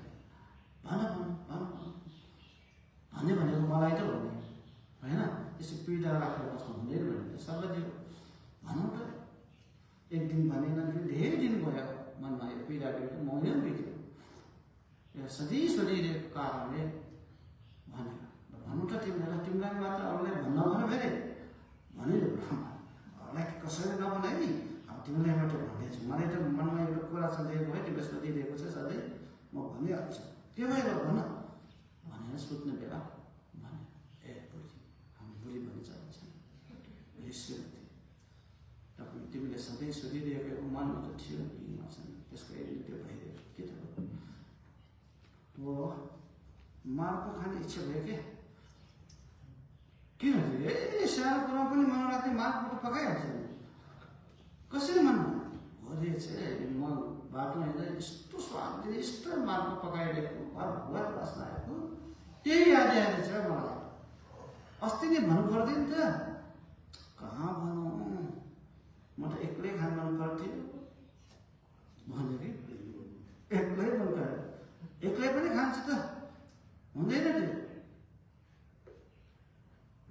भन्यो भनेको मलाई त भन्ने होइन, यसो पीडा राखेर बस्नु हुँदैन भने त सबैले भनौँ त। एक दिन भनेन, धेरै दिन भयो मनमा यो पीडा बित्यो, महिना बित्यो, यो सधैँ सोधिरहेको कारणले भनेर भनौँ त तिमीलाई मात्र अरूलाई भन्न भन फेरि भनेर अरूलाई कसैले नभनाइ नि, अब तिमीलाई मात्र भन्दैछु, मलाई त मनमा एउटा कुरा सधैँ भयो, तिमीलाई सोधिरहेको छ सधैँ, म भनिहाल्छु त्यो भएर भन भनेर सोध्ने बेला भने ए बुढी हामी बुढी भनी चाहिन्छ श्रीमती तपाईँ तिमीले सधैँ सोधिरहेको मनमा त थियो त्यसको एरिया त्यो भइदियो के त हो मार्को खाने इच्छा भयो क्या, किन ए सानो कुरामा पनि मन राख्ने मार्को त पकाइहाल्छ नि, कसरी मनमा हो रहेछ म बाटो हिँड्दा यस्तो स्वादले यस्तो मार्को पकाइदिएको भर बस्न आएको त्यही याद आएछ मलाई। अस्ति नै भन्नु पर्दैन त, कहाँ भनौँ म त एक्लै खान मन पर्थ्यो भन्यो कि, एक्लै मन पऱ्यो, एक्लै पनि खान्छ त हुँदैन त्यो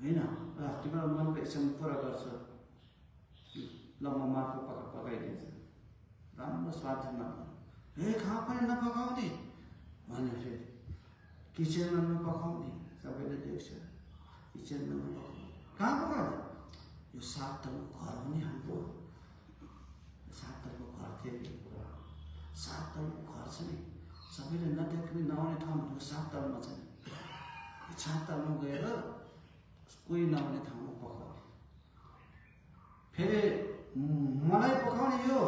होइन, तिम्रो मनको इच्छा पुरा गर्छ ल म मार्को पकाइदिन्छ राम्रो स्वादमा ए कहाँ पनि नपकाउने भन्यो, फेरि किचनमा नपकाउने सबैले देख्छ, किचनमा नपकाउने कहाँ पकाउने, यो 7 तलको घर हो नि हाम्रो, 7 तलको घर थियो, 7 तलको घर छ नि, सबैले नदेख्ने नआउने ठाउँ भनेको 7 तलमा छ नि, 7 तलमा गएर कोही नआउने ठाउँमा पकाउने, फेरि मलाई पकाउने यो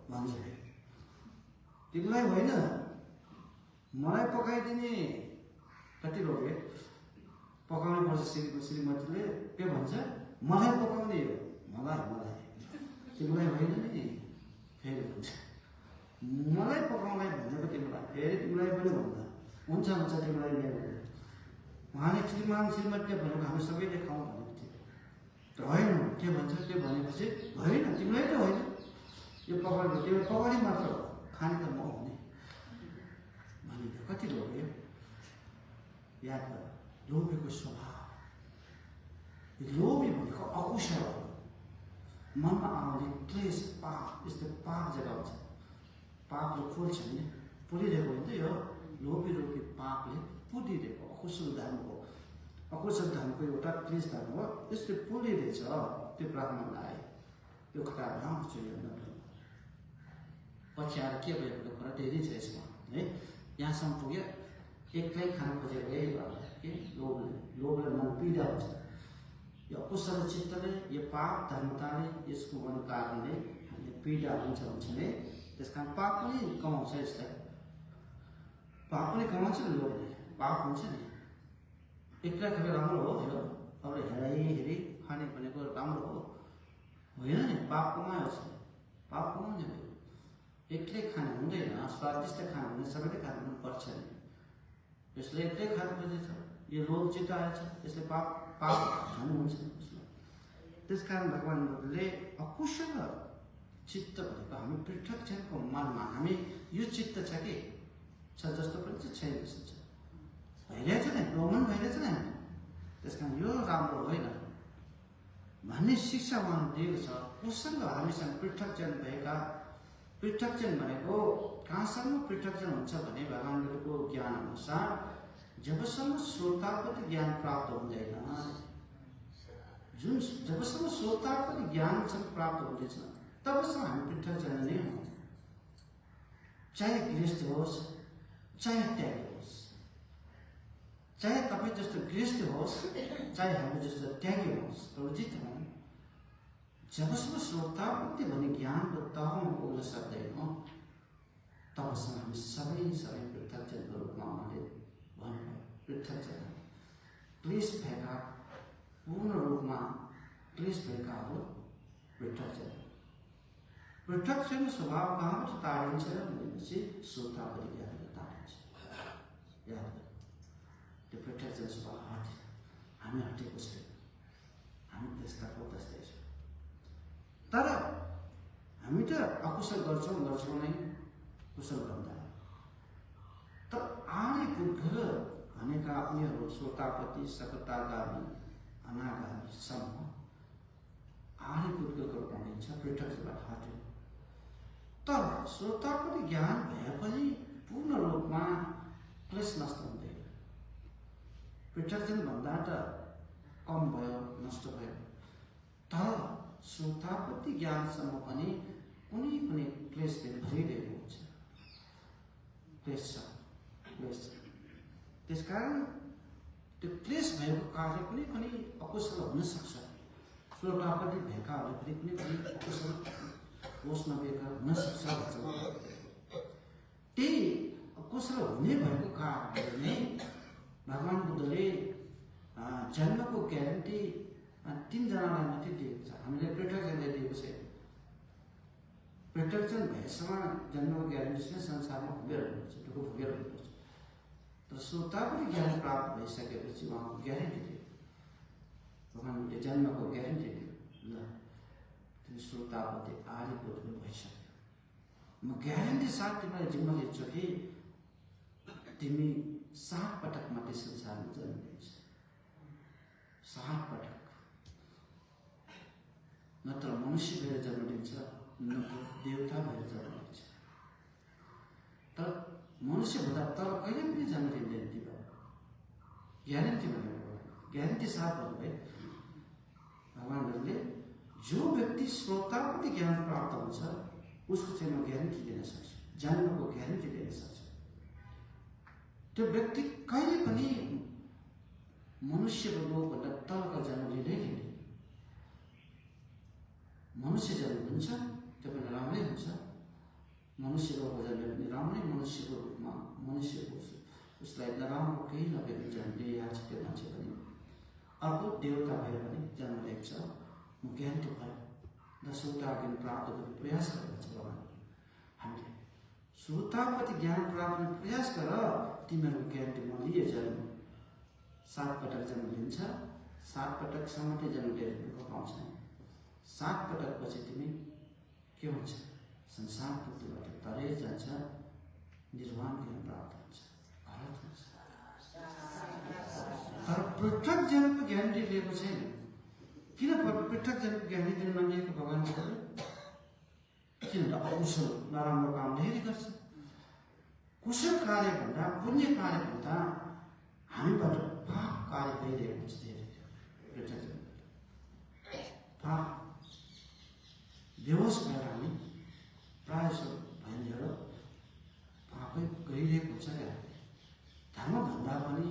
भन्छ, तिमीलाई होइन मलाई पकाइदिने कति रोगे पकाउनु पर्छ श्रीमतीले के भन्छ, मलाई पकाउने हो मलाई तिमीलाई होइन नि, फेरि भन्छ मलाई पकाउनलाई भनेको तिमीलाई, फेरि तिमीलाई पनि भन्दा हुन्छ तिमीलाई ल्याएर उहाँले श्रीमतीले भनेको हामी सबैले खाउँ भनेको थियो होइन के भन्छ, त्यो भनेपछि होइन तिमीलाई त होइन यो पकाउने, त्यो पकाउने मात्र हो खाने त म हुने भने कति लोभ्यो याद गर, लोभेको स्वभाव, लोभी भनेको अकुशल हो, मनमा आउने क्लेश पाप, यस्तो पाप जगाउँछ, पापले फुल्छ नि पुरिरहेको हुन्छ यो लोभी रूपी पापले पुरिरहेको अकुशल धर्म हो, अकुशल धर्मको एउटा क्लेश धर्म हो, यसले पुरिरहेछ त्यो ब्राह्मणलाई यो खटा राम्रो छ यो नत्र पछि आएर के भएको कुरा धेरै छ यसमा है, यहाँसम्म पुग्यो एक्लै खान खोजेको के लोभले मन पीडा हुन्छ, यो अकुशल चित्तले यो पाप धर्मताले यसको मन कारणले हामीले पीडा हुन्छ भने त्यस कारण पाप पनि कमाउँछ, यसलाई पाप पनि कमाउँछ नि, लोभले पाप हुन्छ नि, एक्लै खाने राम्रो हो यो, अब हेरी खाने भनेको राम्रो हो होइन नि, पाप कमायो छ, पाप कमाउने भयो, एक्लै खानु हुँदैन, स्वादिष्ट खानु हुँदैन, सबैले खानु मनपर्छ नि, यसले एक्लै खानु खोजेछ, यो लोभ चित्त आएछ, यसले पाप झन् हुन्छ उसलाई। त्यस कारण भगवान्ले अकुशल चित्त भनेको हामी पृथक क्षणको मनमा हामी यो चित्त छ कि छ जस्तो पनि चाहिँ छैन जस्तो छ, भइरहेछ नि रोमन भइरहेछ नि, त्यस कारण यो राम्रो होइन भन्ने शिक्षा उहाँले दिएको छ। उसँग हामीसँग पृथकजन भएका, पृथकजन भनेको कहाँसम्म पृथकजन हुन्छ भने भगवान्को ज्ञान अनुसार जबसम्म श्रोताको ज्ञान प्राप्त हुँदैन, जबसम्म श्रोताको ज्ञान प्राप्त हुँदैछ तबसम्म हामी पृथकजन नै हौँ, चाहे गृहस्थ होस् चाहे त्यागी होस्, चाहे तपाईँ जस्तो गृहस्थ होस् चाहे हामी जस्तो त्यागी होस्, प्रवृत्त हौँ, जबसम्म श्रोतापत्ति भन्ने ज्ञानको तहमा पुग्न सक्दैनौँ तबसम्म हामी सबै पृथकजनको रूपमा उहाँले भन्नुभयो, पृथकजन क्लेश भएका पूर्ण रूपमा क्लेश भएकाहरू पृथकजन। पृथकजन स्वभाव कहाँबाट तारिन्छ भनेपछि श्रोतापट्टि ज्ञानले तारिन्छ। याद गर्नु, त्यो पृथकजन स्वभाव हट्यो, हामी हटेको छैन, हामी त्यस्ताको त्यस्तै छौँ। तर हामी त अकुशल गर्छौँ नै, कुशल भन्दा। तर आर्यपुत्र भनेका उनीहरू श्रोतापति सकतागामी अनागामीसम्म आर्यपुत्रको भनिन्छ, पृथकबाट हट्यो। तर श्रोतापति ज्ञान भए पनि पूर्ण रूपमा क्लेश नष्ट हुँदैन। पृथकजन भन्दा त कम भयो, नष्ट भयो। तर श्रोतापति ज्ञानसम्म पनि कुनै कुनै क्लेशले भरिरहेको हुन्छ, क्लेश छ। त्यसकारण त्यो क्लेश भएको कार्य कुनै पनि अकुशल हुन सक्छ। श्रोतापति भएकाहरूले पनि कुनै अकुशल दोष नभएका हुन सक्छ भन्छ। त्यही अकुशल हुने भएको कारणले नै भगवान बुद्धले जन्मको ग्यारेन्टी 3 जनालाई मात्रै दिएको छ। हामीले पृथकजनलाई दिएको छैन। पृथकजन भएसम्म जन्मको ग्यारेन्टी चाहिँ संसारमा भोगेर हुनुपर्छ, दुःख भोगेर हुनुपर्छ। तर श्रोतापति ज्ञान प्राप्त भइसकेपछि उहाँको ग्यारेन्टी दियो, भगवानले जन्मको ग्यारेन्टी दियो। ल तिमी श्रोतापति आर्यपुत्र भइसक्यो, म ग्यारेन्टी साथ तिमीलाई जिम्मा दिन्छु कि तिमी 7 पटक मात्रै संसारमा जन्म लिन्छ। 7 पटक, नत्र मनुष्य भएर जन्म लिन्छ, न देवता भएर जन्म लिन्छ। तर मनुष्य भन्दा तर कहिले पनि जन्म लिँदैन। ती ग्यारेन्टी भनेको, ग्यारेन्टी साथ भन्नुभयो भगवानहरूले। जो व्यक्ति श्रोतापति ज्ञान प्राप्त हुन्छ उसको चाहिँ म ग्यारेन्टी दिन सक्छु, जन्मको ग्यारेन्टी दिन सक्छु। त्यो व्यक्ति कहिले पनि मनुष्यको लोकभन्दा तलको जन्म लिँदै लिँदैन। मनुष्य जन्म हुन्छ त्यो पनि राम्रै हुन्छ, मनुष्यको जन्म पनि राम्रै, मनुष्यको रूपमा मनुष्यको उसलाई नराम्रो केही नभएको जन्म लिइहाल्छ त्यो मान्छे पनि। अर्को देवता भएर पनि जन्म लिएको छ, म ग्यारेन्टी भयो। श्रोता ज्ञान प्राप्त गर्ने प्रयास गर्नुहुन्छ भगवान। हामीले श्रोतापति ज्ञान प्राप्त गर्ने प्रयास गर, तिमीहरूको ग्यारेन्टी म लिए जन्म 7 पटक जन्म लिन्छ। 7 पटकसम्म चाहिँ जन्म लिएर दुःख पाउँछ। 7 पटक पछि तिमी के हुन्छ? संसार पृथ्वीबाट तरै जान्छ, निर्वाण ज्ञान प्राप्त हुन्छ, भारत हुन्छ। तर पृथक जन्मको ग्यारेन्टी लिएको छैन। किन पृथक जन्मको ग्यारेन्टी दिन मानिएको भगवानले? किनभने अकुशल नराम्रो काम धेरै गर्छ। कुशल कार्य भन्दा, पुण्य कार्य भन्दा हामीबाट पाप कार्य भइरहेको हुन्छ धेरै। पृथक जन्म पाप बेहोस भएर हामी प्रायः जसो भइदिएर पापै गरिरहेको हुन्छ क्या। धर्म भन्दा पनि,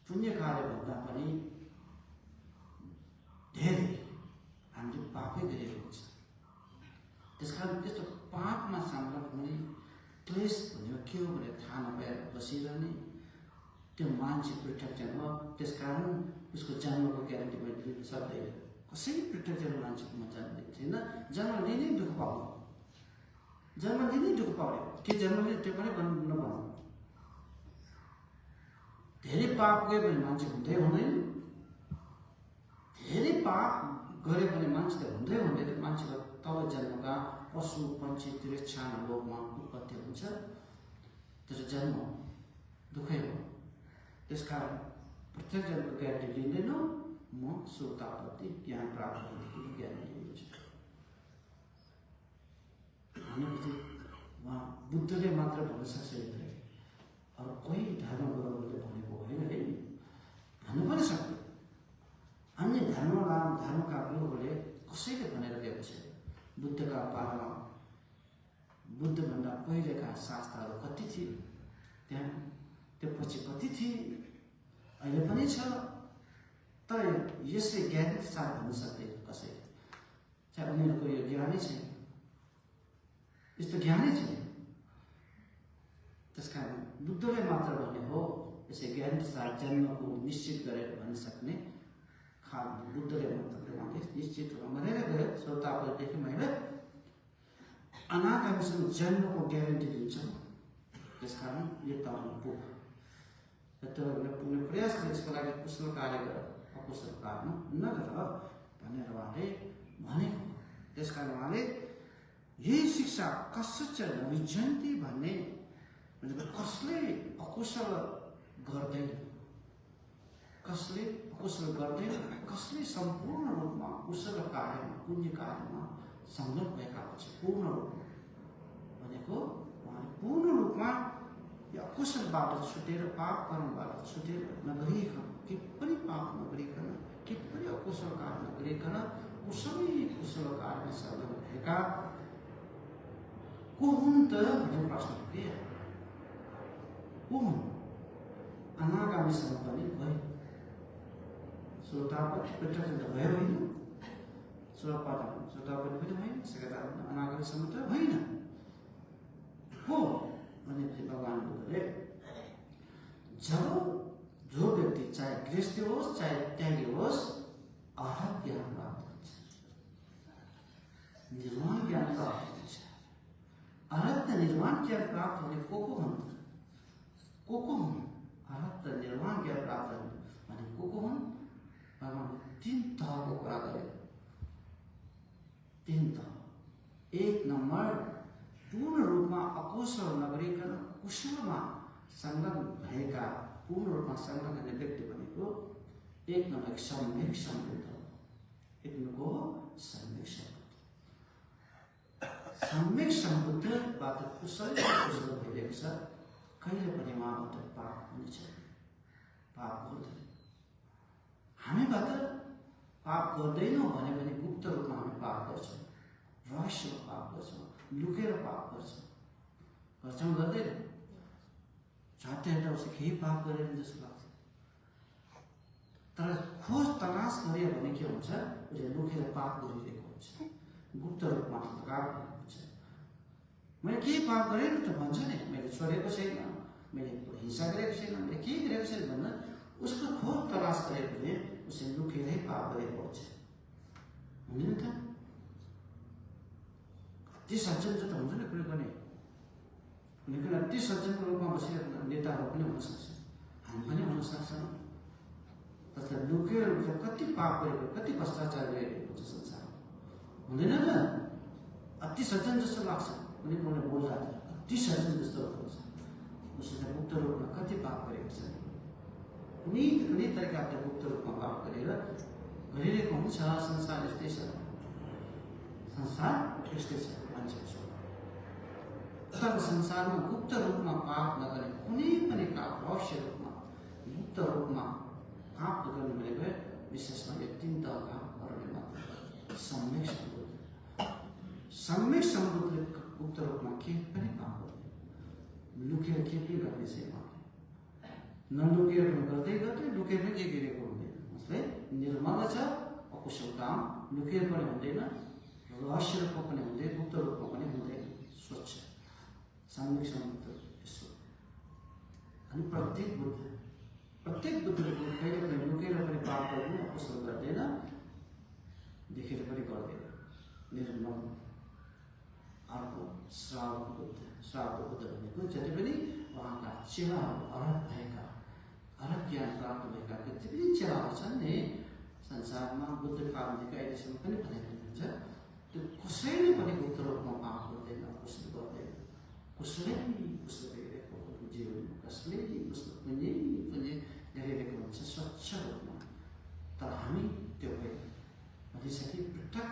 पुण्य कार्य भन्दा पनि धेरै हामीले पापै गरिरहेको हुन्छ। त्यसकारण त्यस्तो पापमा सामेल हुने, क्लेश भनेको के हो भनेर थाहा नपाएर बसिरहने त्यो मान्छे पृथकजन हो। त्यसकारण उसको जन्मको ग्यारेन्टी पनि दिन सक्दैन। कसै पृथकजन मान्छेको म जन्म लिँदैन, जन्म लिनै दुःख पाउनु, जन्म लिनै दुःख पाउने के जन्म लिने त्यो पनि नभन्नु। धेरै पाप गयो भने मान्छे हुँदै हुँदैन, धेरै पाप गरे भने मान्छे त हुँदै हुँदैन। मान्छेको तल जन्मका पशु पक्षी तिरछान लोकमा उत्पत्ति हुन्छ, तर जन्म दुःखै हो। त्यसकारण प्रत्येक जन्मको ग्यारेन्टी लिँदैनौँ। म श्रोतापति ज्ञान प्राप्त हुनेदेखि ग्यारेन्टी लिन्छु भनेपछि उहाँ बुद्धले मात्र भन्न सक्छ। अरू कोही धर्मगुरुहरूले भनेको होइन है, भन्नु पनि सक्दैन। अन्य धर्मका गुरुहरूले कसैले भनेर दिएको छैन। बुद्धका पालामा बुद्धभन्दा पहिलेका शास्त्रहरू कति थिए, त्यहाँ त्यो पछि कति थिए, अहिले पनि छ। तर यसले ज्ञानी साथ भन्न सक्दैन कसैले, चाहे उनीहरूको यो ज्ञानै छैन, यस्तो ज्ञानै छैन। त्यसकारण बुद्धले मात्र भने हो यसै ग्यारेन्टी साथ जन्मको निश्चित गरेर भन्न सक्ने बुद्धले उहाँले निश्चित भनेर गयो। श्रोताहरूदेखि मैले अनागामीसँग जन्मको ग्यारेन्टी दिन्छ। त्यसकारण यो तहमा पुग तपाईँहरूले पुग्ने प्रयास गरे, यसको लागि कुशल कार्य गर, अकुशल कार्य नगर भनेर उहाँले भनेको। त्यसकारण उहाँले यही शिक्षा कसच नविजन्ती भन्ने कसले अकुशल गर्दैन, कसले अकुशल गर्दैन, कसले सम्पूर्ण रूपमा कुशल कार्यमा पुण्य कार्यमा संलग्न भएका हुन्छ। पूर्ण रूपमा भनेको उहाँले पूर्ण रूपमा यो अकुशलबाट छुटेर, पाप कर्मबाट छुटेर नगरिकन, के पनि पाप नगरिकन, के पनि अकुशल कार्य नगरिकन कुशलै कुशल कार्यमा संलग्न भएका को हुन् त भन्ने प्रश्न उठ्यो। को हुन्? अनागामीसँग पनि भयो, श्रोतापट्टि त भयो होइन, श्रोतापट्टि पनि होइन, अनागामीसँग त होइन हो भनेपछि भगवान बुद्धले जब जो व्यक्ति चाहे गृहस्थी होस् चाहे त्यागी होस् अर्हत ज्ञान प्राप्त हुन्छ, निर्वाण ज्ञान प्राप्त हुन्छ। अर्हत निर्वाण ज्ञान प्राप्त हुने को हुन्? को हुन्? अर्हत निर्वाण ज्ञान प्राप्त भने को हुन्? भगवान 3 तहको कुरा गरे। 3 तह। 1 नम्बर पूर्ण रूपमा अकुशल नगरिकन कुशलमा संलग्न भएका, पूर्ण रूपमा संलग्न हुने व्यक्ति भनेको 1 नम्बर सम्यक सम्बुद्ध। 1 नम्बर हो सम्यक सम्बुद्ध। सम्यक सम्बुद्धबाट कुशल भइरहेको छ, कहिले पनि उहाँबाट पाप हुने छैन, पाप गर्दैन। हामीबाट पाप गर्दैनौँ भने पनि गुप्त रूपमा हामी पाप गर्छौँ, रहस्यमा पाप गर्छौँ, लुकेर पाप गर्छौँ, गर्दैन? झट्टै हेर्दा उसले केही पाप गरेर जस्तो लाग्छ, तर खोज तलास गऱ्यो भने के हुन्छ? उसले लुकेर पाप गरिरहेको हुन्छ, गुप्त रूपमा लगाएको हुन्छ। मैले केही पाप गरेँ त भन्छ नि, मैले छोडेको छैन, मैले हिंसा गरेको छैन, मैले केही गरेको छैन भन्दा उसको खोज तलास गऱ्यो भने उसले लुकेरै पाप गरेको हुन्छ, हुँदैन त? ती सज्जन त हुन्छ नि कुनै पनि, ती सज्जनको रूपमा बसिरहेको नेताहरू पनि हुन सक्छ, हामी पनि हुन सक्छौँ। तथा लुकेर कति पाप गरेको, कति भ्रष्टाचार गरिरहेको हुन्छ संसारमा, हुँदैन त? अति सज्जन जस्तो लाग्छ, कुनै बोल्दा अति सज्जन जस्तो हुन्छ, उसले गुप्त रूपमा कति पाप गरेको छ, कुनै तरिकाबाट गुप्त रूपमा पाप गरिरहेको हुन्छ। संसार यस्तै छ, संसार यस्तै छ मान्छेको। तर संसारमा गुप्त रूपमा पाप नगर्ने कुनै पनि काम, रहस्य रूपमा गुप्त रूपमा पाप गर्ने भनेको विशेषमा यो 3 तहका गर्ने मात्र सम्यक सम्बुद्ध। सम्यक सम्बुद्धले गुप्त रूपमा के पनि पाप गर्दैन, लुकेर के पनि गर्ने छैन, नलुकेर गर्दै लुकेर पनि के गरेको हुँदैन। उसले निर्मल छ, अकुशल काम लुकेर पनि हुँदैन, रहस्य रूपमा पनि हुँदैन, गुप्त रूपमा पनि हुँदैन, स्वच्छ सम्यक सम्बुद्ध यस्तो। अनि प्रत्येक बुद्धले कहिले पनि लुकेर पनि पाप गर्दैन, अकुशल गर्दैन, देखेर पनि गर्दैन, निर्मल। अर्को श्रावक बुद्ध भनेको जति पनि उहाँका चेलाहरू अर्हत भएका, अर्हत ज्ञान प्राप्त भएका जति पनि चेलाहरू छन् नि संसारमा, बुद्ध कालदेखि अहिलेसम्म पनि भनेको हुन्छ, त्यो कसैले पनि गुप्त रूपमा पाप गर्दैन, अकुशल गर्दैन, कसैले गरिरहेको जीवनमा कसैले पुण्य गरिरहेको हुन्छ स्वच्छ रूपमा। तर हामी त्यो भनिसके पृथक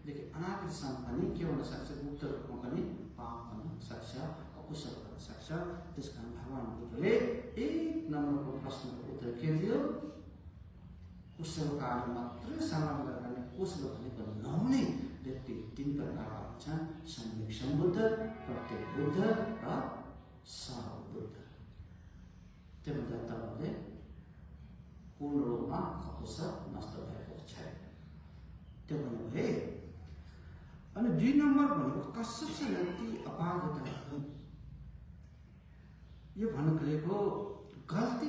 देखि अनागतसम्म पनि के हुन सक्छ? गुप्त रूपमा पनि पाप हुन सक्छ, अकुशल हुन सक्छ। त्यसकारण भगवान बुद्धले 1 नम्बरको प्रश्नको उत्तर के दियो? कुशल कार्य मात्रै संलग्न गर्ने, कुशल भनेको नहुने व्यक्ति 3 प्रकारका हुन्छन्, सम्यक सम्बुद्ध, प्रत्येक बुद्ध र श्रावक बुद्ध। त्योभन्दा तलले पूर्ण रूपमा अकुशल नष्ट भएको छैन, त्यो भन्नुभयो। अनि 2 नम्बर भनेको कसैले व्यक्ति अपागत, यो भन्नु खोजेको गल्ती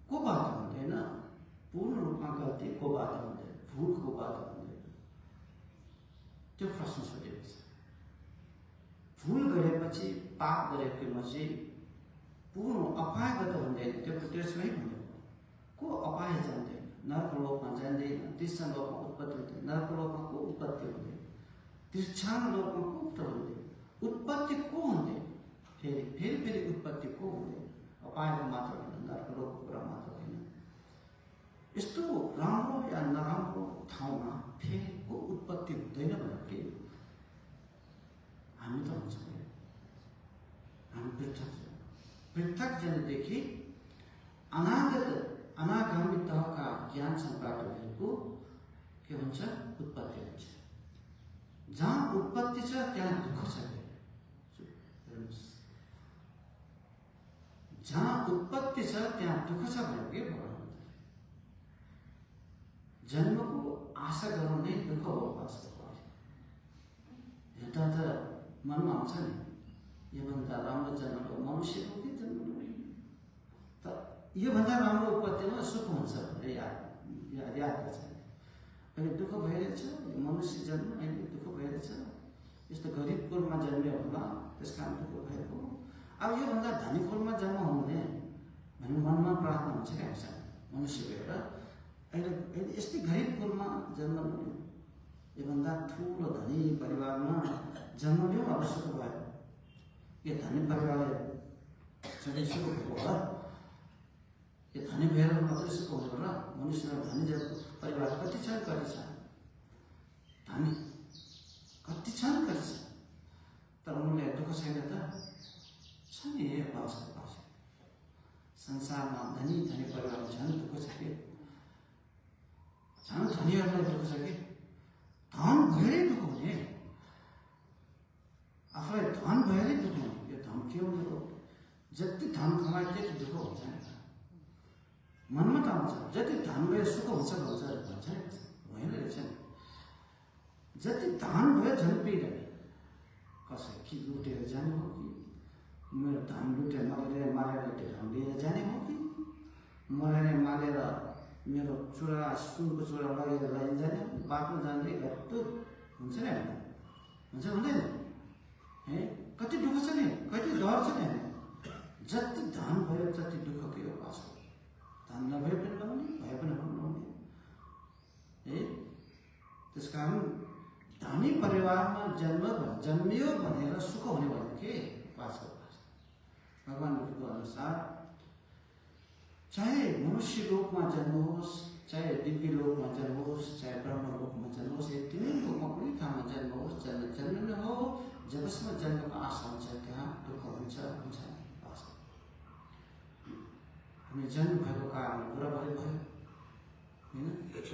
को बात हुँदैन, पूर्ण रूपमा गल्ती को बात हुँदैन, भूलको बात हुँदैन। त्यो प्रश्न सोधेको छ। भूल गरेपछि पाप गरेपछि पूर्ण अपायगत हुँदैन, त्यो त्यसमै हुँदैन। को अपाय जान्दैन, नरक लोकमा जान्दैन, तीक्ष्ण लोकमा उत्पत्ति हुँदैन, नरक लोकमा को उत्पत्ति हुँदैन, तीक्ष्ण लोकमा को उत्पत्ति को हुँदैन, फेरि फेरि फेरि उत्पत्ति को हुँदैन। अपायको मात्र होइन, नरक लोकको कुरा मात्र होइन। यस्तो राम्रो या नराम्रो ठाउँमा फेरि को उत्पत्ति हुँदैन भनेर के हामी त हुन्छ, हामी पृथक जनदेखि अनागामी तहका ज्ञान सम्प्राप्त भएको के हुन्छ, उत्पत्ति हुन्छ। जहाँ उत्पत्ति छ त्यहाँ दुःख छ। जहाँ उत्पत्ति छ त्यहाँ दुःख छ भनेको के भयो? जन्मको आशा गर्नु नै दुःख हो वास्तवमा। एउटा त मनमा आउँछ नि, योभन्दा राम्रो जन्म हो मनुष्यको के जन्म हो, त योभन्दा राम्रो उत्पत्तिमा सुख हुन्छ भनेर याद गर्छ। अहिले दुःख भइरहेछ, मनुष्य जन्म अहिले दुःख भइरहेछ, यस्तो गरिब कुलमा जन्मियो होला त्यस कारण दुःख भएको। अब योभन्दा धनी कुलमा जन्म हुने भन्ने मनमा प्रार्थना हुन्छ क्या मनुष्य भएर। अहिले यस्तै गरिब कुलमा जन्म लियो, योभन्दा ठुलो धनी परिवारमा जन्म लियो, अब सुख भयो। यो धनी परिवारले सधैँ सुख भएको होला, यो धनी भएर मात्रै सुख हुँदैन होला। मनुष्य धनी परिवार कति छन्, धनी कति छन्, तर उनले दुःख छैन त छ नि। संसारमा धनी परिवारमा झन् दुःख छ कि, झन् धनीहरूलाई दुःख छ कि। धन भएरै दुःख हुने, आफूलाई धन भएरै दुःख हुने। यो धन के हुने हो? जति धन कमाए त्यति दुःख हुन्छ नि। मनमा त आउँछ जति धन भए सुख हुन्छ भन्छ नि, होइन रहेछ नि। जति धन भयो झन् पिइरहने, कसै कि लुटेर जाने हो कि, मेरो धन लुटेर मारेर त्यो धन लिएर जाने हो कि, मलाई मारेर मेरो चुरा सुनको चुरा लगेर लैजाने हो। बाटो जाँदै घट्टो हुन्छ नि, हुन्छ हुँदैन है? कति दुःख छ नि, कति डर छ नि। जति धन भयो जति दुःख के हो वास्तव। धन नभए पनि नहुने, भए पनि नहुने है। त्यस कारण धनी परिवारमा जन्मियो भनेर सुख हुने भनेको के वास्तव। भगवानको अनुसार चाहे मनुष्य लोकमा जन्म होस्, चाहे दिव्य लोकमा जन्म होस्, चाहे ब्रह्म लोकमा जन्म होस्, यो तिनै लोकमा कुनै ठाउँमा जन्म होस्, जन्म हो जबसम्म जन्मको आशा हुन्छ त्यहाँ दुःख हुन्छ वास्तव। हामी जन्म भएको कारण बुढाबुढी भयो होइन,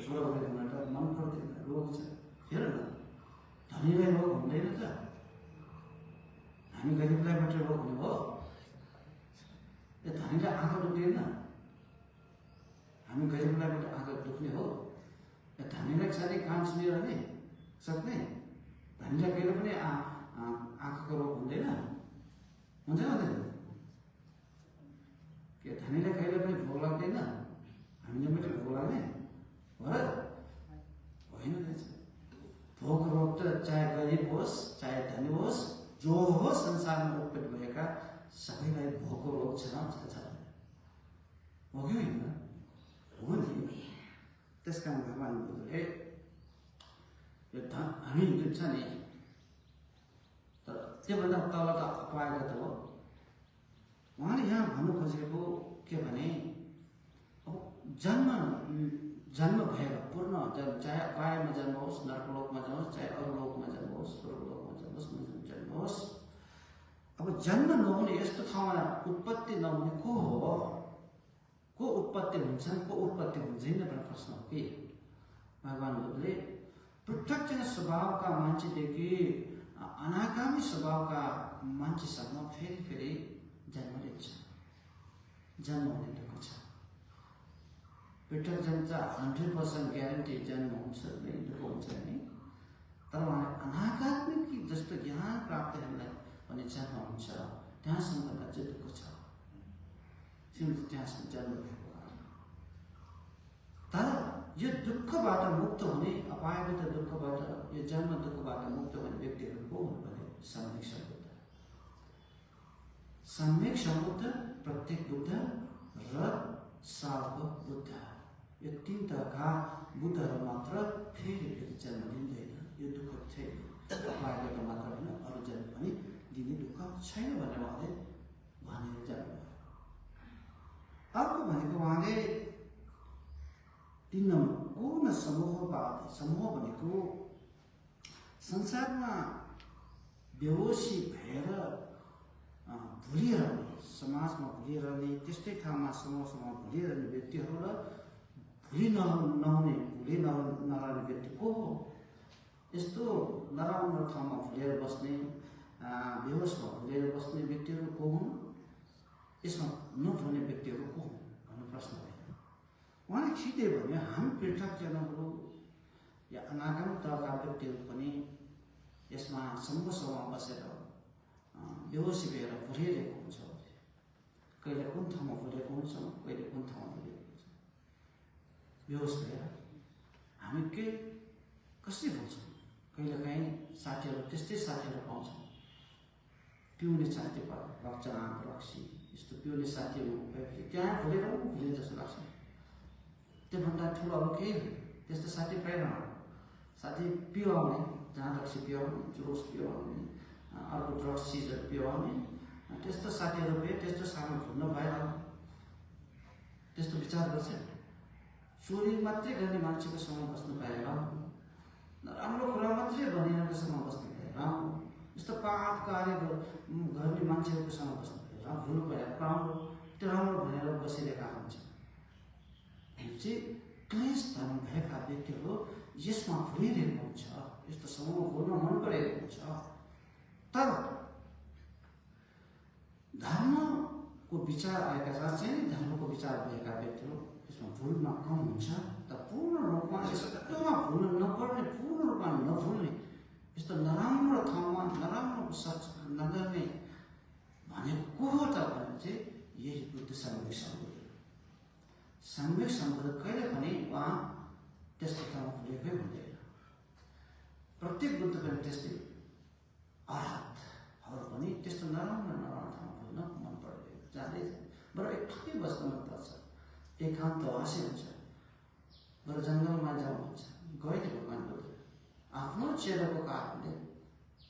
बुढाबुढी हुन त मन पर्दैन, रोग छ। हेर न, धनीलाई रोग हुँदैन त, हामी गरिबलाई मात्रै रोग हुने हो। यो धनीलाई आँखा दुख्दैन, हामी गरिबलाई मात्रै आँखा दुख्ने हो। यो धनीलाई सधैँ काम सुनिरहने सक्ने, धनीलाई कहिले पनि आँखाको रोग हुँदैन, हुन्छ हुँदैन? के धनीलाई कहिले पनि भोग लाग्दैन, हामीले मात्रै भोग लाग्ने हो र होइन रहेछ। भोग रोग त चाहे गरिब होस् चाहे धनी होस्, जो होस् संसारमा उत्पत्ति भएका सबैलाई भोगको रोग छ हो कि होइन? हो नि। त्यस कारण भगवान बुद्धले यो हामी जुन छ नि, तर त्योभन्दा तल त अपायगत हो। उहाँले यहाँ भन्नु खोजेको के भने, अब जन्म भएर पूर्ण जन्म, चाहे अपायमा जन्म होस्, नरकलोकमा जन्म होस्, चाहे अरू लोकमा जन्म होस्, स्वर्गलोकमा जन्म होस्, जन्म होस्, अब जन्म नहुने यस्तो ठाउँमा उत्पत्ति नहुने को हो? को उत्पत्ति हुन्छन्, को उत्पत्ति हुँदैन भन्ने प्रश्न हो कि। भगवान बुद्धले पृथक स्वभावका मान्छेदेखि अनागामी स्वभावका मान्छेसम्म फेरि फेरि जन्म लिन्छ, जन्म हुने दुःख छ। पृथक जन त 100% ग्यारेन्टी जन्म हुन्छ नै, दुःख हुन्छ नि। तर उहाँले अनागामी जस्तो ज्ञान प्राप्तहरूलाई पनि जन्म हुन्छ, त्यहाँसम्म अझै दुःख छ। तिमीले त्यहाँसम्म जन्म भएको कारण। तर यो दुःखबाट मुक्त हुने, अपायगत दुःखबाट, यो जन्म दुःखबाट मुक्त हुने व्यक्तिहरू को हुन् भने सम्यक सम्बुद्ध। सम्यक सम्बुद्ध, प्रत्येक बुद्ध र सार्वभौम बुद्ध, यो तीन तरका बुद्धहरू मात्र फेरि जन्म लिँदैन। यो दुःख छैन, अपायबाट मात्र होइन, अरू जन्म पनि दिने दुःख छैन भनेर उहाँले भनेर जानुभयो। अर्को भनेको उहाँले 3 नम्बर पूर्ण समूहवाद। समूह भनेको संसारमा बेहोसी भएर भुलिरहने, समाजमा भुलिरहने, त्यस्तै ठाउँमा समूहमा भुलिरहने व्यक्तिहरू र भुलि नरहने व्यक्ति को हो? यस्तो नराम्रो ठाउँमा भुलेर बस्ने, बेहोसमा भुलेर बस्ने व्यक्तिहरू को हुन्? यसमा नभुल्ने व्यक्तिहरू को हुन् भन्ने प्रश्न भयो। उहाँले सिधै भन्यो, हामी पृथकजनहरू या अनागम तहका व्यक्तिहरू पनि यसमा समूहमा बसेर बेहोसी भएर भुलिरहेको हुन्छ। कहिले कुन ठाउँमा भुलेको हुन्छौँ, कहिले कुन ठाउँमा भुलेको हुन्छ। बेहोस भएर हामी के कसरी भुल्छौँ? कहिलेकाहीँ साथीहरू, त्यस्तै साथीहरू पाउँछौँ, पिउने साथी रक्चना रक्सी यस्तो पिउने साथीहरू त्यहाँ भुलेर भुले जस्तो लाग्छ। त्योभन्दा ठुलो अरू केही त्यस्तो साथी पाइरहनु। साथी पिउआउने, जहाँ रक्सी पिउआउने, जुस पिउआउने, अर्को ड्रग्स चिजहरू पिउआउने, त्यस्तो साथीहरू भए त्यस्तो सानो भुल्न भएर त्यस्तो विचार गर्छ। चोरी मात्रै गर्ने मान्छेको सँग बस्नु पाएर, नराम्रो कुरा मात्रै भनिरहेको सँग बस्नु पाएर, यस्तो पाप कार्य गर्ने मान्छेहरूको सँग बस्नु पाएर भुल्नु पाएर राम्रो त्यो राम्रो भनेर बसिरहेका हुन्छ। चाहिँ क्लेश धर्म भएका व्यक्तिहरू यसमा भुलिरहेको हुन्छ। यस्तो समूह भुल्न मन परेको हुन्छ। तर धर्मको विचार आएका साथ चाहिँ धर्मको विचार भएका व्यक्तिहरू यसमा भुलमा कम हुन्छ। त पूर्ण रूपमा यस्तोमा भुल्न नपर्ने, पूर्ण रूपमा नभुल्ने, यस्तो नराम्रो ठाउँमा नराम्रो सर्च नगर्ने भनेको को हो त भने चाहिँ यही बुद्ध सम्यक सम्बुद्ध। सम्यक सम्बुद्ध कहिले पनि उहाँ त्यस्तो ठाउँमा भुलेकै हुँदैन। प्रत्येक बुद्ध पनि त्यस्तै, अरहतहरू पनि त्यस्तो नराम्रो ठाउँमा भुल्न मन पर्दैन, जाँदैछ। बरु एक्लै बस्न मन पर्छ, एकान्तवासी हुन्छ, बरु जङ्गलमा जाउँ भन्छ। गए भगवान बुद्ध आफ्नो चेलाको कारणले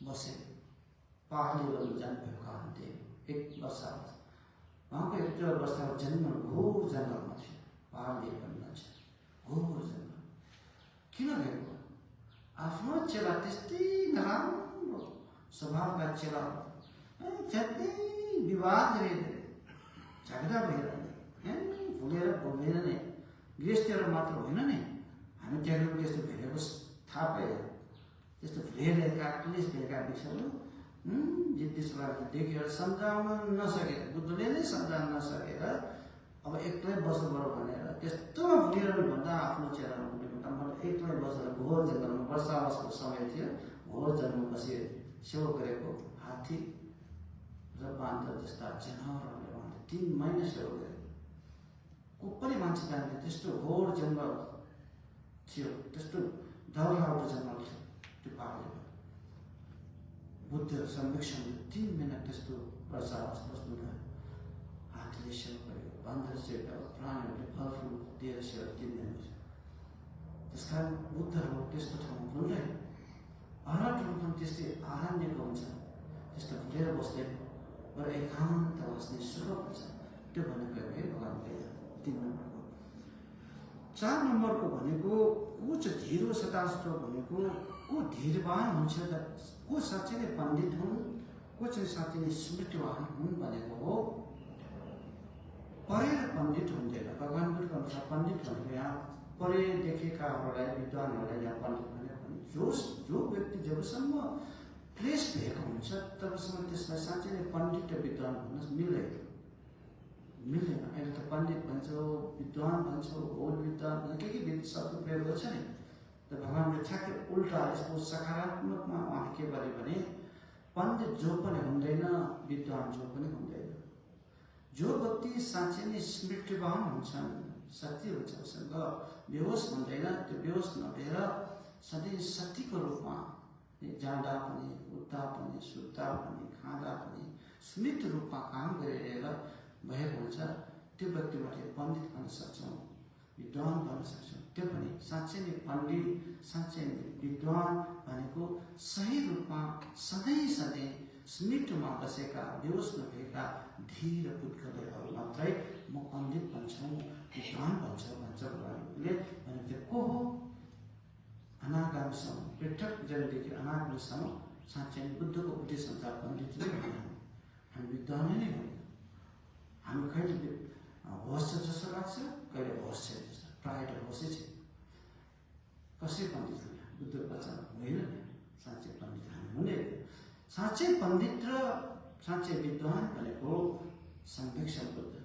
बसे, पहाडी बन्न जानुभएको कारणले 1 वर्ष उहाँको 1 वर्ष जन्म घोर जङ्गलमा थियो। पहाडी बन्न छ घोर जङ्गल। किन गएको? आफ्नो चेला त्यस्तै नराम्रो स्वभावका चेला, जति विवाद गरेर झगडा भइरहने, भुलेर बोल्दैन नै, गृहस्थीहरू मात्र होइन नि, हामी त्यहाँको त्यस्तो भेटेको थाहा पायो। त्यस्तो भुलिरहेका क्लेश भएका विषयहरू त्यसलाई देखेर सम्झाउन नसकेर, बुद्धले नै सम्झाउन नसकेर अब एक्लै बस्नुपर्यो भनेर त्यस्तोमा भुलिरहनु भन्दा आफ्नो चेलामा भुलेको मलाई एक्लै बसेर घोर जङ्गलमा, वर्षावासको समय थियो, घोर जङ्गलमा बसेर सेवा गरेको हात्ती र बाँदर जस्ता जनावरहरूले उहाँले 3 महिना सेवा गरे। को पनि मान्छे जान्थ्यो, त्यस्तो घोर जङ्गल थियो, त्यस्तो डरलाग्दो जङ्गल थियो त्यो पहाडमा। बुद्ध सम्यक सम्बुद्ध 3 महिना त्यस्तो वर्षावास बस्नुभयो। हात्तीले सेवा गर्यो, बाँदर सेवा, प्राणीहरूले फलफुल दिएर सेवा दिँदैन। त्यस कारण बुद्धहरू त्यस्तो ठाउँमा भुल्दैन। अरहतहरू पनि त्यस्तै आरण्यको हुन्छ, त्यस्तो भुलेर बस्दैन, बरु एकान्त बस्ने सुलभ हुन्छ। त्यो भनेको भगवान गएर 3 नम्बरको। 4 नम्बरको भनेको को चाहिँ धीरो सतास्तो भनेको को धीरवान हुन्छ, को साँच्चै नै पण्डित हुन्, को चाहिँ साँच्चै नै स्मृतिवान हुन् भनेको हो। पढेर पण्डित हुँदैन। भगवान बुद्धको अनुसार पण्डित भनेको यहाँ पढे देखेकाहरूलाई, विद्वानहरूलाई यहाँ पण्डित भनेको भने जो व्यक्ति जबसम्म क्लेश भएको हुन्छ तबसम्म त्यसलाई साँच्चै नै पण्डित र विद्वान भन्न मिल्दैन। अहिले त पण्डित भन्छौ, विद्वान भन्छौ, ओल्ड विद्वान भन्छ, के शब्द प्रयोग गर्छ नि। त भगवान्ले ठ्याक्कै उल्टा यसको सकारात्मकमा उहाँले के गर्यो भने पण्डित जो पनि हुँदैन, विद्वान जो पनि हुँदैन। जो व्यक्ति साँच्चै नै स्मृतिवान हुन्छन्, सत्य हुन्छ उसँग, बेहोस हुँदैन, त्यो बेहोस नभएर सधैँ सत्यको रूपमा जाँदा पनि, उठ्दा पनि, सुत्दा पनि, खाँदा पनि स्मृत रूपमा काम गरेर भएको हुन्छ, त्यो व्यक्तिबाट पण्डित बन्न सक्छौँ, विद्वान बन्न सक्छौँ। त्यो पनि साँच्चै नै पण्डित, साँच्चै नै विद्वान भनेको सही रूपमा सधैँ सधैँ स्मृतिमा बसेका, बेहोस नभएका धीर पुद्गलहरू मात्रै म पण्डित भन्छौँ, विद्वान भन्छौँ भन्छ भगवानले। भने त्यो को हो? अनागामीसम्म, पृथक जन्मदेखि अनागामीसम्म साँच्चै नै बुद्धको उपदेश अनुसार पण्डित नै होइन, हामी विद्वान नै होइन। हामी कहिले होस् जस्तो लाग्छ, कहिले होस् छैन जस्तो, प्रायः त होसै छैन। कसै पण्डित होइन, बुद्धको वचन होइन, साँच्चै पण्डित हामी हुँदैन। साँच्चै पण्डित र साँच्चै विद्वान भनेको सम्यक सम्बुद्ध,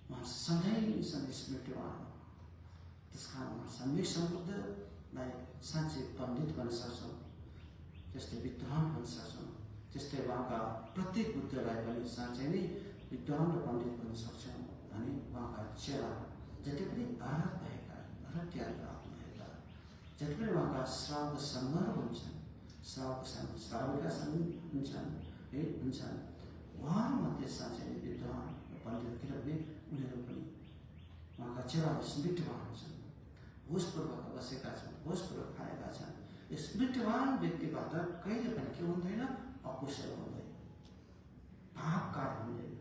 उहाँ सधैँ सधैँ स्मृतिवान हो। त्यस कारण उहाँ सम्यक सम्बुद्धलाई साँच्चै पण्डित बन्न सक्छौँ, त्यस्तै विद्वान बन्न सक्छौँ, त्यस्तै उहाँका प्रत्येक बुद्धलाई पनि साँच्चै नै विद्वान र पण्डित बन्न सक्छौँ। अनि उहाँका चेला जति पनि भारत भएका, भारत त्याग भएका जति पनि उहाँका श्रावक सङ्घहरू हुन्छन्, श्रावका सङ्घ हुन्छन् है हुन्छन्, उहाँहरूमध्ये साँच्चै नै विद्वान र पण्डित, किनभने उनीहरू पनि उहाँका चेलाहरू स्मृतिवान हुन्छन्, होसपूर्वक बसेका छन्, होसपूर्वक खाएका छन्। यो स्मृतिवान व्यक्तिबाट कहिले पनि के हुँदैन? अकुशल हुँदैन, पाप कार्य हुँदैन,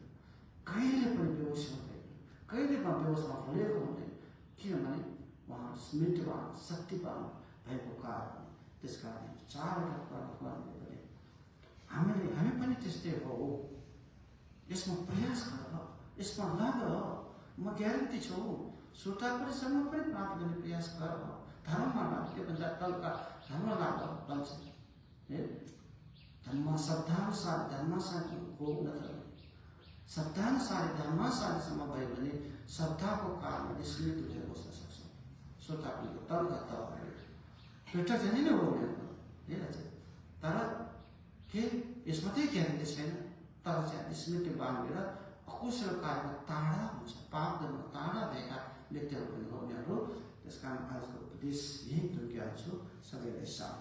कहिले पनि बेहोस हुँदैन, कहिले पनि बेहोसमा भुलेको हुँदैन, किनभने उहाँ स्मृतिवान, शक्तिवान भएको कारण। त्यस कारण चारवटा कर्मले पनि हामी पनि त्यस्तै हो। यसमा प्रयास गर, यसमा लग, म ग्यारेन्टी छु। श्रोता परिसरमा पनि प्राप्त गर्ने प्रयास गर, धर्ममा लाग, त्योभन्दा तलका धर्म लाग भन्छ। धर्म शब्दानुसार धर्मानुसारको नत्र, शब्दानुसार धर्मानुसारसम्म भयो भने श्रद्धाको कारणले स्मृति भएर बस्न सक्छौँ। श्रोता पनि तलका तल एउटा जाने नै हो तर के यसमा चाहिँ ग्यारेन्टी छैन। तर चाहिँ स्मृति बाँधेर अकुशल कार्यमा टाढा हुन्छ, पाप गर्न टाढा भएका व्यक्तिहरू पनि हो उनीहरू। त्यस कारण आजको उपदेश यही टुङ्ग्याउँछु। सबैलाई साथ